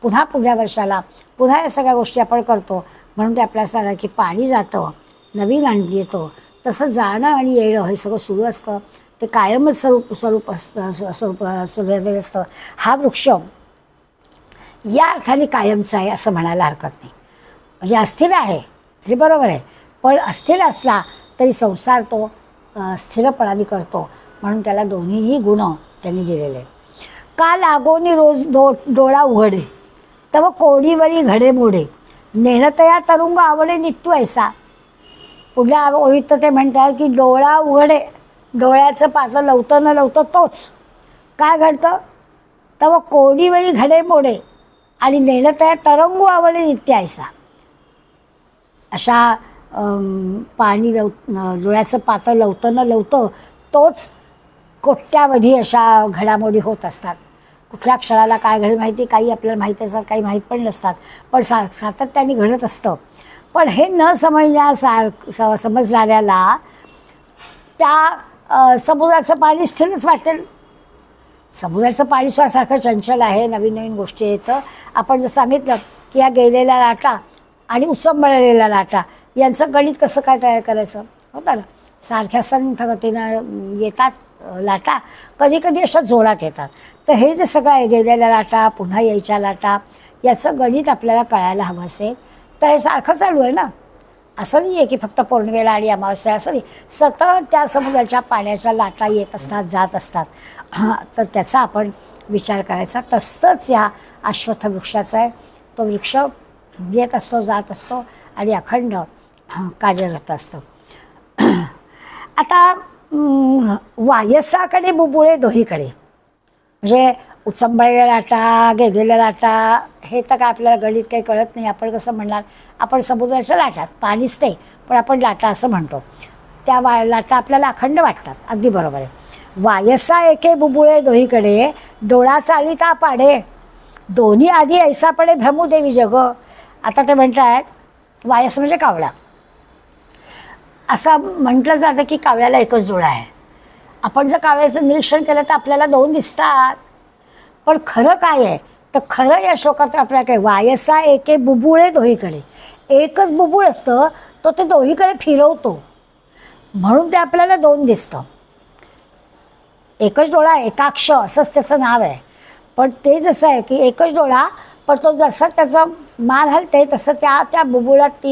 पुन्हा पुढल्या वर्षाला पुन्हा या सगळ्या गोष्टी आपण करतो, म्हणून ते आपल्याला सांगा की पाणी जातं नवीन आणली येतो, तसं जाणं आणि येणं हे सगळं सुरू असतं, ते कायमच स्वरूप सुरू असतं. हा वृक्ष या अर्थाने कायमचा आहे असं म्हणायला हरकत नाही. म्हणजे अस्थिर आहे हे बरोबर आहे, पण अस्थिर असला तरी संसार तो स्थिरपणाने करतो, म्हणून त्याला दोन्हीही गुण त्यांनी दिलेले. का लागोनी रोज डोळा उघडे तव कोडीवरी घडे मोडे, नेणतया तरुंग आवडे नित्तू ऐसा. पुढल्या ओळीत ते म्हणतात की डोळा उघडे, डोळ्याचं पाचं लवतं न लवतं तोच काय घडतं, तव कोडीवरी घडे मोडे आणि नेणतया तरंगू आवडे नित्य ऐसा. अशा पाणी डोळ्याचं पातं लवतं न लवतं तोच कोट्यावधी अशा घडामोडी होत असतात. कुठल्या क्षणाला काय घडेल माहिती, काही आपल्याला माहीत असतात, काही माहीत पण नसतात, पण सातत्याने घडत असतं. पण हे न समजणाऱ्याला त्या समुद्राचं पाणी स्थिरच वाटेल. समुद्राचं पाणी सारखं चंचल आहे, नवीन नवीन गोष्टी येतं. आपण जर सांगितलं की या गेलेल्या लाटा आणि उसंबळलेल्या लाटा यांचं गणित कसं काय तयार करायचं होतं ना, सारख्या संथ गतीनं येतात लाटा, कधी कधी अशा जोरात येतात. तर हे जे सगळं आहे गेलेल्या लाटा पुन्हा यायच्या लाटा, याचं गणित आपल्याला कळायला हवं असेल तर हे सारखं चालू आहे ना. असं नाही आहे की फक्त पौर्णिमेला आणि अमावस्या, असं नाही, सतत त्या समुद्राच्या पाण्याच्या लाटा येत असतात जात असतात. तर त्याचा आपण विचार करायचा. तसंच या अश्वत्थ वृक्षाचा आहे, तो वृक्ष येत असतो जात असतो आणि अखंड कार्यरत असतो. आता वायसाकडे बुबुळे दोहीकडे, म्हणजे उचंबळलेल्या लाटा गेलेल्या लाटा हे तर काय आपल्याला गणित काही कळत नाही. आपण कसं म्हणणार, आपण समुद्राच्या लाटा, पाणीच ते, पण आपण लाटा असं म्हणतो. त्या लाटा आपल्याला अखंड वाटतात, अगदी बरोबर आहे. वायसा एके बुबुळे दोहीकडे, डोळा चालिता पाडे, दोन्ही आधी ऐसा पडे भ्रमूदेवी जग. आता ते म्हणतात वायस म्हणजे कावळा. असं म्हटलं जातं की कावळ्याला एकच डोळा आहे. आपण जर कावळ्याचं निरीक्षण केलं तर आपल्याला 2 दिसतात, पण खरं काय आहे तर खरं या शोकात आपल्याला काय, वायसा एके बुबुळे दोहीकडे, एकच बुबुळ असतं, तो ते दोहीकडे फिरवतो म्हणून ते आपल्याला 2 दिसतं. एकच डोळा एकाक्ष असंच त्याचं नाव आहे, पण ते जसं आहे की एकच डोळा, पण तो जसं त्याचा मान हलते तसं त्या बुबुळात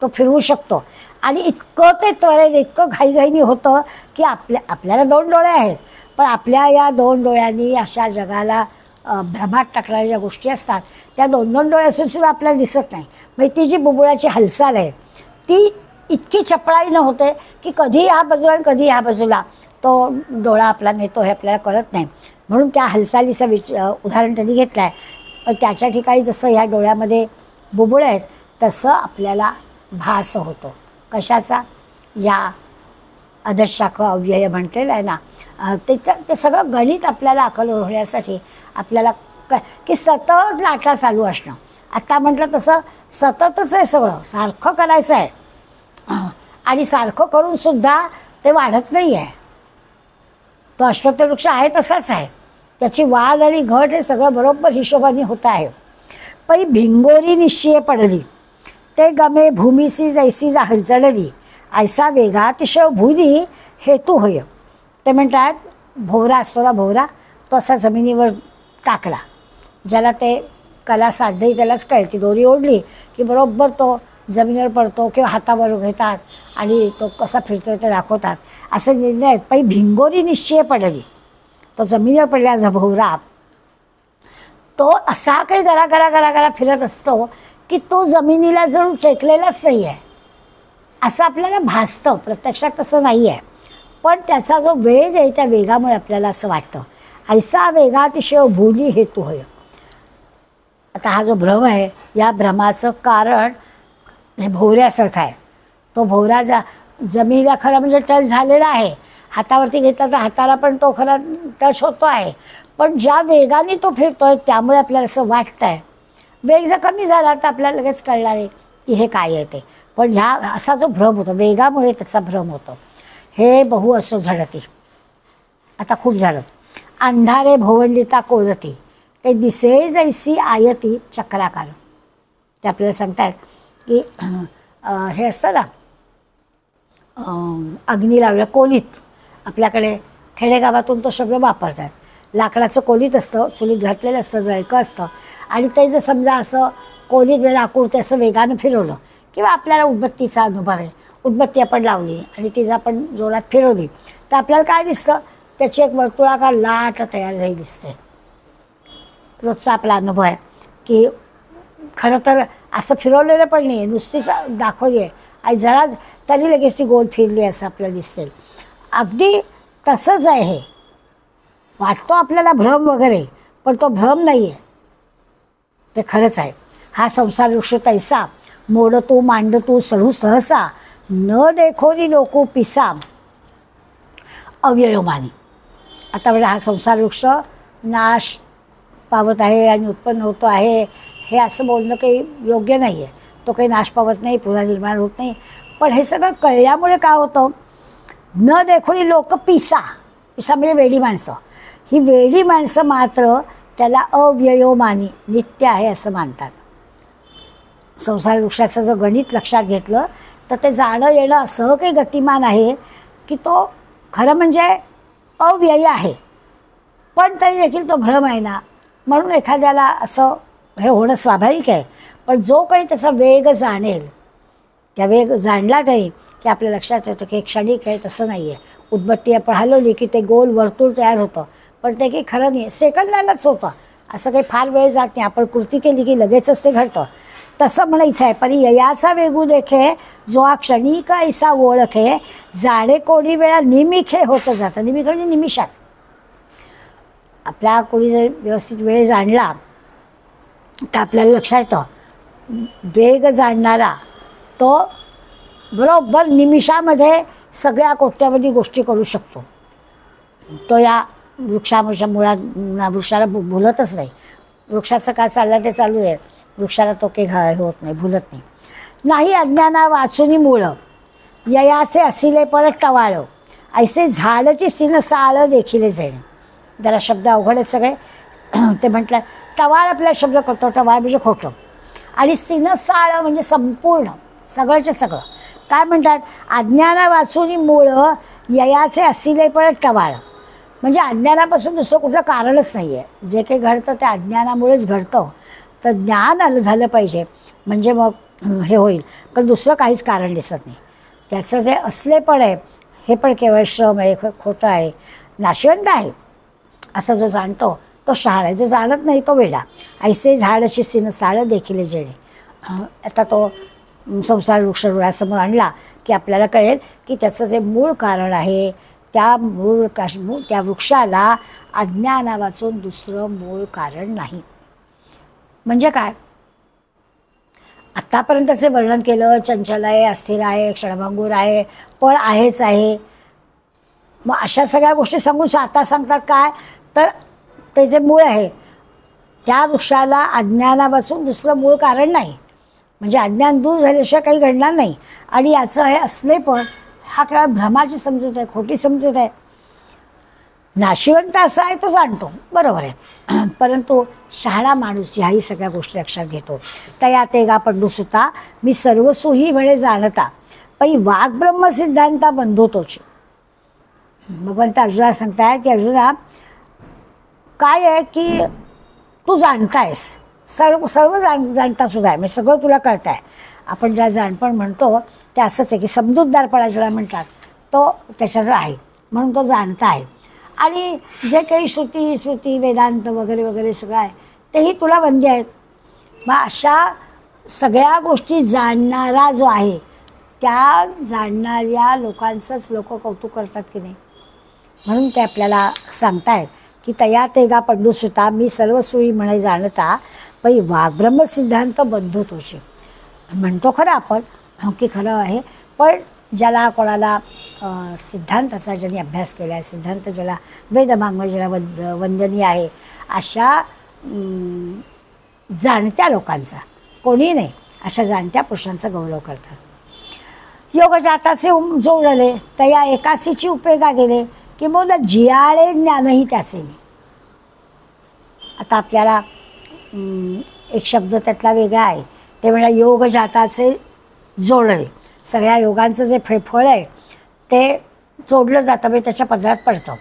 तो फिरवू शकतो. आणि इतकं ते त्वरेने इतकं घाईघाईने होतं की आपल्याला 2 डोळे आहेत, पण आपल्या या 2 डोळ्यांनी अशा जगाला भ्रमात टाकणाऱ्या ज्या गोष्टी असतात त्या 2-2 डोळे असून सुद्धा आपल्याला दिसत नाही. म्हणजे ती जी बुबुळाची हालचाल आहे ती इतकी चपळाईनं होते की कधी ह्या बाजूला आणि कधी ह्या बाजूला तो डोळा आपला नेतो हे आपल्याला कळत नाही. म्हणून त्या हालचालीचं उदाहरण त्यांनी घेतलं आहे. पण त्याच्या ठिकाणी जसं ह्या डोळ्यामध्ये बुबुळ आहेत तसं आपल्याला भास होतो. कशाचा? या अधशाख अव्यय म्हटलेलं आहे ना, ते सगळं गणित आपल्याला अकल होण्यासाठी आपल्याला की सतत लाटा चालू असणं. आत्ता म्हटलं तसं सततच आहे, सगळं सारखं करायचं आहे आणि सारखं करूनसुद्धा ते वाढत नाही आहे. तो अश्वत्थवृक्ष आहे तसाच आहे. त्याची वाढ आणि घट हे सगळं बरोबर हिशोबाने होत आहे. पै भिंगोरी निश्चय पडली ते गमे भूमीसी जैसी जडली ऐसा वेगातिशय भुरी हेतू होय. ते म्हणतात भोवरा असतो ना, भोवरा तो असा जमिनीवर टाकला, ज्याला ते कला साधही त्यालाच कळते. दोरी ओढली की बरोबर तो जमिनीवर पडतो किंवा हातावर घेतात आणि तो कसा फिरतो ते दाखवतात. असे निर्णय आहेत. पै भिंगोरी निश्चय पडली, तो जमिनीवर पडल्याचा भोवरा तो असा काही गरा गरा गरा गरा फिरत असतो की तो जमिनीला जणू टेकलेलाच नाही आहे असं आपल्याला भासतं. प्रत्यक्षात तसं नाही आहे, पण त्याचा जो वेग आहे त्या वेगामुळे आपल्याला असं वाटतं. ऐसा वेगातिशय भूली हेतू होय. आता हा जो भ्रम आहे या भ्रमाचं कारण हे भोवऱ्यासारखं आहे. तो भोवरा जमिनीला खरं म्हणजे टच झालेला आहे. हातावरती घेतला तर हाताला पण तो खरा टच होतो आहे, पण ज्या वेगाने तो फिरतोय त्यामुळे आपल्याला असं वाटतं आहे. वेग जर कमी झाला तर आपल्याला लगेच कळणार आहे की हे काय आहे ते. पण ह्या असा जो भ्रम होतो वेगामुळे त्याचा भ्रम होतो. हे बहु असो झडती. आता खूप झालं. अंधारे भोवंडिता कोळती ते दिसे जैसी आयती चक्राकार. ते आपल्याला सांगतायत की हे असतं ना अग्नी लावल्या कोलीत. आपल्याकडे खेडेगावातून तो शब्द वापरतात. लाकडाचं कोलीत असतं, चुलीत घातलेलं असतं, जळकं असतं आणि ते जर समजा असं कोलीत लाकूड ते असं वेगानं फिरवलं किंवा आपल्याला उदबत्तीचा अनुभव आहे, उदबत्ती आपण लावली आणि तिचं आपण जोरात फिरवली तर आपल्याला काय दिसतं? त्याची एक वर्तुळाकार लाट तयार झाली दिसते. रोजचा आपला अनुभव आहे की खरं तर असं फिरवलेलं पण नाही आहे, नुसतीच दाखवली आहे आणि जरा तरी लगेच ती गोल फिरली असं आपल्याला दिसेल. अगदी तसंच आहे हे. वाटतो आपल्याला भ्रम वगैरे, पण तो भ्रम नाही आहे, ते खरंच आहे. हा संसार वृक्ष तैसा मोडतो मांडतो सरू सहसा न देखोनी लोको पिसा अव्ययोमानी. आता बघा हा संसार वृक्ष नाश पावत आहे आणि उत्पन्न होतो आहे हे असं बोलणं काही योग्य नाही आहे. तो काही नाश पावत नाही, पुन्हा निर्माण होत नाही. पण हे सगळं कळल्यामुळे काय होतं? न देखोनी लोक पिसा म्हणजे वेडी माणसं. ही वेडी माणसं मात्र त्याला अव्ययोमानी नित्य आहे असं मानतात. संसार वृक्षाचं जर गणित लक्षात घेतलं तर ते जाणं येणं असं काही गतिमान आहे की तो खरं म्हणजे अव्यय आहे, पण तरी देखील तो भ्रम आहे ना. म्हणून एखाद्याला असं हे होणं स्वाभाविक आहे. पण जो काही त्याचा वेग जाणेल, त्या वेग जाणला तरी की आपल्या लक्षात येतं की हे क्षणिक आहे, तसं नाही आहे. उदबत्ती आपण हलवली की ते गोल वर्तुळ तयार होतं, पण ते काही खरं नाही, सेकंदालाच होतं. असं काही फार वेळ जात नाही. आपण कृती केली की लगेचच ते घडतं. तसं मला इथं आहे. परी ययाचा वेगू देखे जो हा क्षणिक ऐसा ओळखे जाणे कोणी वेळा निमिखे होतं जातं. निमिख म्हणजे निमिषात. आपला कोणी जर व्यवस्थित वेळ जाणला तर आपल्याला लक्षात येतं वेग जाणणारा तो बरोबर निमिषामध्ये सगळ्या कोट्यावधी गोष्टी करू शकतो. तो या वृक्षाच्या मुळात वृक्षाला भुलतच नाही. वृक्षाचं काय चाललं ते चालू आहे, वृक्षाला तो काही होत नाही, भुलत नाही. नाही अज्ञाना वाचुनी मुळं ययाचे असिले परत टवाळं ऐसे झाडची सिन साळ देखील जेणे. जरा शब्द अवघड आहेत सगळे. ते म्हटलं टवाळ आपला शब्द करतो. टवाळ म्हणजे खोटं आणि सिनसाळ म्हणजे संपूर्ण सगळंच्या सगळं. काय म्हणतात? अज्ञाना वाचुनी मुळं ययाचे असिले परत टवाळ म्हणजे अज्ञानापासून दुसरं कुठलं कारणच नाही आहे. जे काही घडतं ते अज्ञानामुळेच घडतं. तर ज्ञान आलं झालं पाहिजे म्हणजे मग हे होईल. पण दुसरं काहीच कारण दिसत नाही. त्याचं जे असलेपण आहे हे पण केवळ श्रम आहे, खोटं आहे, नाशवंत आहे असं जो जाणतो तो शहाळा आहे. जो जाणत नाही तो वेडा. ऐसे झाड शिसीन साळ देखील जेणे. आता तो संसार वृक्ष डोळ्यासमोर आणला की आपल्याला कळेल की त्याचं जे मूळ कारण आहे, त्या वृक्षाला अज्ञानावाचून दुसरं मूळ कारण नाही. म्हणजे काय? आत्तापर्यंतचे वर्णन केलं, चंचल आहे, अस्थिर आहे, क्षणभंगूर आहे, पण आहेच आहे. मग अशा सगळ्या गोष्टी सांगून आता सांगतात काय, तर ते जे मूळ आहे त्या वृक्षाला अज्ञानापासून दुसरं मूळ कारण नाही. म्हणजे अज्ञान दूर झाल्याशिवाय काही घडणार नाही. आणि याचं हे असले पण हा केवळ भ्रमाची समजूत आहे, खोटी समजूत आहे. नाशिवंत असा आहे तो जाणतो, बरोबर आहे, परंतु शहाणा माणूस ह्याही सगळ्या गोष्टी लक्षात घेतो. तया तेगा पंडूसुता मी सर्वसुही म्हणे जाणता पै वाग्ब्रह्म सिद्धांता बंधोतोची. भगवंत अर्जुनाला सांगताय की अर्जुना काय आहे की तू जाणतायस, सर्व जाणता सुद्धा आहे, म्हणजे सगळं तुला कळत आहे. आपण ज्या जाणपण म्हणतो ते असंच आहे की समजूतदारपणा ज्याला म्हणतात तो त्याच्याजवळ आहे, म्हणून तो जाणता आहे. आणि जे काही श्रुती स्मृती वेदांत वगैरे वगैरे सगळं आहे तेही तुला वंद्य आहेत. मग अशा सगळ्या गोष्टी जाणणारा जो आहे त्या जाणणाऱ्या लोकांचंच लोक कौतुक करतात की नाही. म्हणून ते आपल्याला सांगतायत की तया तेगा पंडूसुता मी सर्व सुई म्हणे जाणता पै वाग्ब्रह्म सिद्धांत बंधुतोची. म्हणतो खरं आपण की खरं आहे, पण ज्याला कोणाला सिद्धांताचा ज्यांनी अभ्यास केला आहे, सिद्धांत ज्याला वेदमांग ज्याला वंदनीय आहे, अशा जाणत्या लोकांचा, कोणी नाही अशा जाणत्या पुरुषांचा गौरव करतात. योग जाताचे जोडले तया एकासीची उपेगा गेले की मग जियाळे ज्ञानही त्याचे. आता आपल्याला एक शब्द त्यातला वेगळा आहे, ते म्हणजे योग जाताचे जोडले. सगळ्या योगांचं जे फळ आहे ते जोडलं जातं, म्हणजे त्याच्या पदरात पडतं.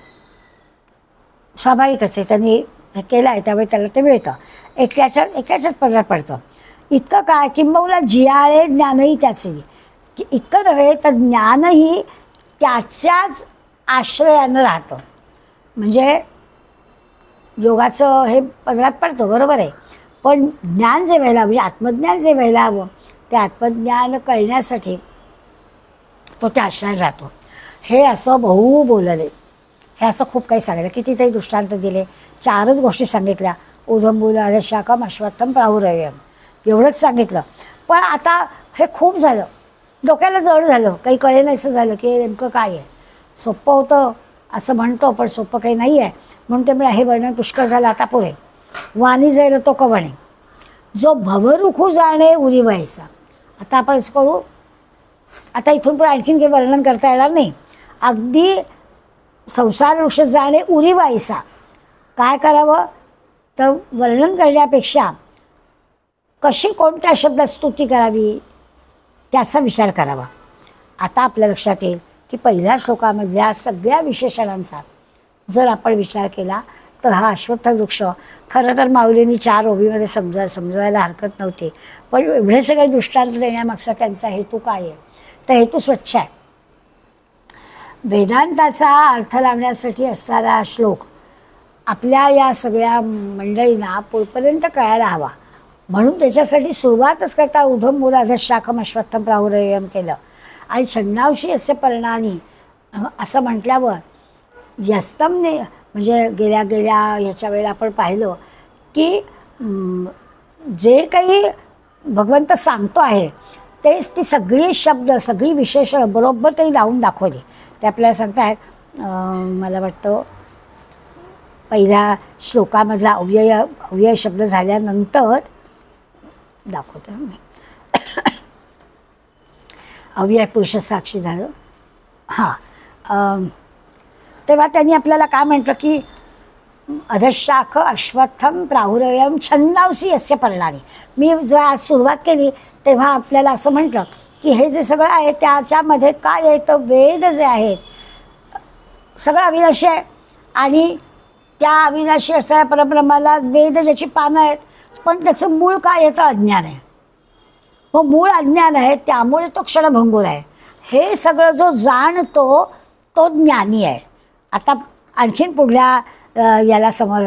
स्वाभाविकच आहे, त्यांनी हे केलं आहे त्यावेळी त्याला ते मिळतं, एकट्याच्याच पदरात पडतं. इतकं काय किंबहुना जियाळे ज्ञानही त्याचे, की इतकं नव्हे तर ज्ञानही त्याच्याच आश्रयानं राहतं. म्हणजे योगाचं हे पदरात पडतं, बरोबर आहे, पण ज्ञान जे व्हायला म्हणजे आत्मज्ञान जे व्हायला हवं ते आत्मज्ञान कळण्यासाठी तो त्या आश्रयात राहतो. हे असं बहु बोलले, हे असं खूप काही सांगितलं, कितीतरी दृष्टांत दिले, 4च गोष्टी सांगितल्या. उदंबूल अधशाखम अश्वत्थम प्राहुरव्यम एवढंच सांगितलं. पण आता हे खूप झालं, डोक्याला जड झालं, काही कळेनायचं झालं की नेमकं काय आहे. सोपं होतं असं म्हणतो पण सोपं काही नाही आहे, म्हणून ते मला हे वर्णन पुष्कळ झालं, आता पुरे. वाणी जाईल तो कवणे जो भवरुखू जाणे उरी व्हायचा. आता आपण असं करू, आता इथून पण आणखीन काही वर्णन करता येणार नाही. अगदी संसार वृक्ष जाणे उरी व्हायचा. काय करावं तर वर्णन करण्यापेक्षा कशी कोणत्या शब्दात स्तुती करावी त्याचा विचार करावा. आता आपल्या लक्षात येईल की पहिल्या श्लोकामधल्या सगळ्या विशेषणांचा जर आपण विचार केला तर हा अश्वत्थ वृक्ष खरं तर माऊलींनी 4 ओवीमध्ये समजवायला हरकत नव्हती, पण एवढे सगळे दृष्टांत देण्यामागचा त्यांचा हेतू काय आहे, तर हेतू स्वच्छ आहे. वेदांताचा अर्थ लावण्यासाठी असणारा श्लोक आपल्या या सगळ्या मंडळींना पुढपर्यंत कळायला हवा, म्हणून त्याच्यासाठी सुरुवातच करता उधम मूलाधशाखम अश्वत्थम प्राहुरयम केलं. आणि छन्नावशी असे परिणामी असं म्हटल्यावर यस्तमने म्हणजे गेल्या ह्याच्या वेळेला आपण पाहिलं की जे काही भगवंत सांगतो आहे तेच ती सगळी शब्द सगळी विशेषणं बरोबर ते लावून दाखवली. ते आपल्याला सांगतायत, मला वाटतं पहिल्या श्लोकामधला अव्यय शब्द झाल्यानंतर दाखवतो मी. अव्यय पुरुष साक्षी झालं. हां, तेव्हा त्यांनी आपल्याला काय म्हटलं की अधशाख अश्वत्थम प्राहुरयम छन्नावसी यस्य पर्णानी. मी जेव्हा आज सुरुवात केली तेव्हा आपल्याला असं म्हटलं की हे जे सगळं आहे त्याच्यामध्ये काय आहे तर वेद जे आहेत सगळं अविनाशी आहे, आणि त्या अविनाशी असा परब्रह्माला वेद ज्याची पानं आहेत, पण त्याचं मूळ काय याचं अज्ञान आहे. मग मूळ अज्ञान आहे त्यामुळे तो क्षणभंगूर आहे. हे सगळं जो जाणतो तो ज्ञानी आहे. आता आणखीन पुढल्या याला समोर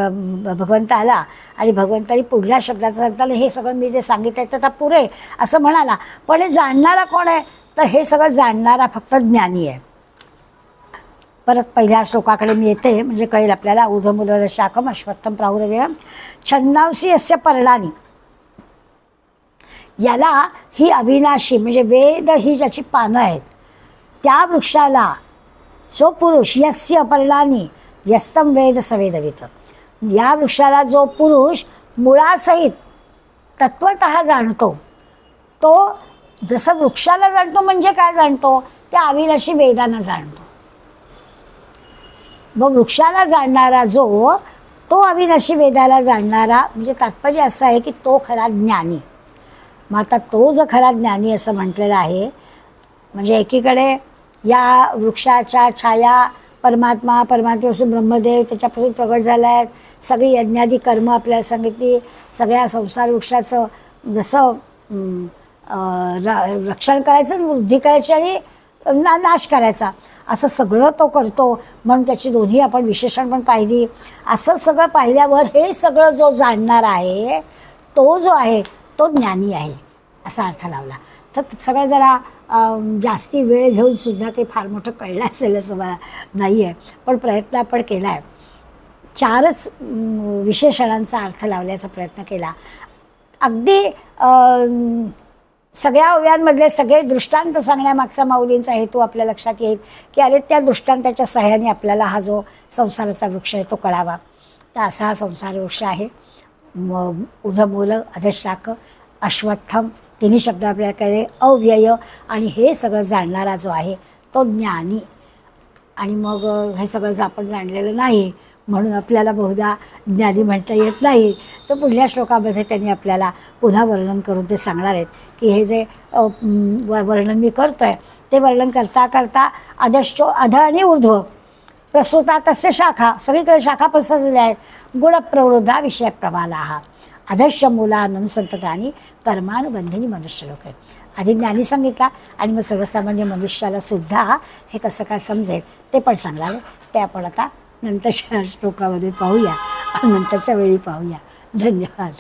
भगवंत आला आणि भगवंतानी पुढल्या शब्दाचं सांगताना हे सगळं मी जे सांगितलं तर आता पुरे असं म्हणाला. पण हे जाणणारा कोण आहे? तर हे सगळं जाणणारा फक्त ज्ञानी आहे. परत पहिल्या श्लोकाकडे मी येते म्हणजे कळेल आपल्याला. ऊर्ध्वमूलः शाखम अश्वत्थम प्राहुरव्ययम छन्दांसी यस्य पर्णानि. याला ही अविनाशी म्हणजे वेद ही ज्याची पानं आहेत त्या वृक्षाला जो पुरुष यस्य पर्णानि यस्तम वेद सवेदवित. या वृक्षाला जो पुरुष मुळासहित तत्वतः जाणतो तो जसं वृक्षाला जाणतो म्हणजे काय जाणतो? त्या अविनाशी वेदांना जाणतो. मग वृक्षाला जाणणारा जो तो अविनाशी वेदाला जाणणारा म्हणजे तात्पर्य असं आहे की तो खरा ज्ञानी. मग आता तो जो खरा ज्ञानी असं म्हटलेलं आहे म्हणजे एकीकडे या वृक्षाच्या छाया परमात्मा, परमात्म्यापासून ब्रह्मदेव त्याच्यापासून प्रगट झाला आहे. सगळी यज्ञादी कर्म आपल्याला सांगितली. सगळ्या संसार वृक्षाचं जसं रक्षण करायचं, वृद्धी करायची आणि नाश करायचा असं सगळं तो करतो. म्हणून त्याची दोन्ही आपण विशेषण पण पाहिली. असं सगळं पाहिल्यावर हे सगळं जो जाणणार आहे तो जो आहे तो ज्ञानी आहे असा अर्थ लावला. तर सगळं जरा जास्ती वेळ घेऊन सुद्धा काही फार मोठं कळलं असेल असं मला नाही आहे. पण प्रयत्न आपण केला आहे. 4च विशेषणांचा अर्थ लावण्याचा प्रयत्न केला. अगदी सगळ्या ओव्यांमधले सगळे दृष्टांत सांगण्यामागचा माऊलींचा हेतू आपल्या लक्षात येईल की अरे त्या दृष्टांताच्या सहाय्याने आपल्याला हा जो संसाराचा वृक्ष आहे तो कळावा. तर असा हा संसार वृक्ष आहे. ऊर्ध्वमूल अधशाख अश्वत्थम तिन्ही शब्द आपल्याला कळले. अव्यय आणि हे सगळं जाणणारा जो आहे तो ज्ञानी. आणि मग हे सगळं जर आपण जाणलेलं नाही म्हणून आपल्याला बहुधा ज्ञानी म्हणता येत नाही. तर पुढल्या श्लोकामध्ये त्यांनी आपल्याला पुन्हा वर्णन करून ते सांगणार आहेत की हे जे वर्णन मी करतो आहे ते वर्णन करता करता अध आणि ऊर्ध्व प्रसूता तस्य शाखा सगळीकडे शाखा पसरलेल्या आहेत. गुणप्रवृद्धा विषय प्रबालाः अधश्य मूलानुसंततानी कर्मानुबंधिनी मनुष्यलोक आहे. आधी ज्ञानी सांगितला आणि मग सर्वसामान्य मनुष्याला सुद्धा हे कसं काय समजेल ते पण सांगणार आहे. ते आपण आता नंतरच्या श्लोकामध्ये पाहूया, नंतरच्या वेळी पाहूया. धन्यवाद.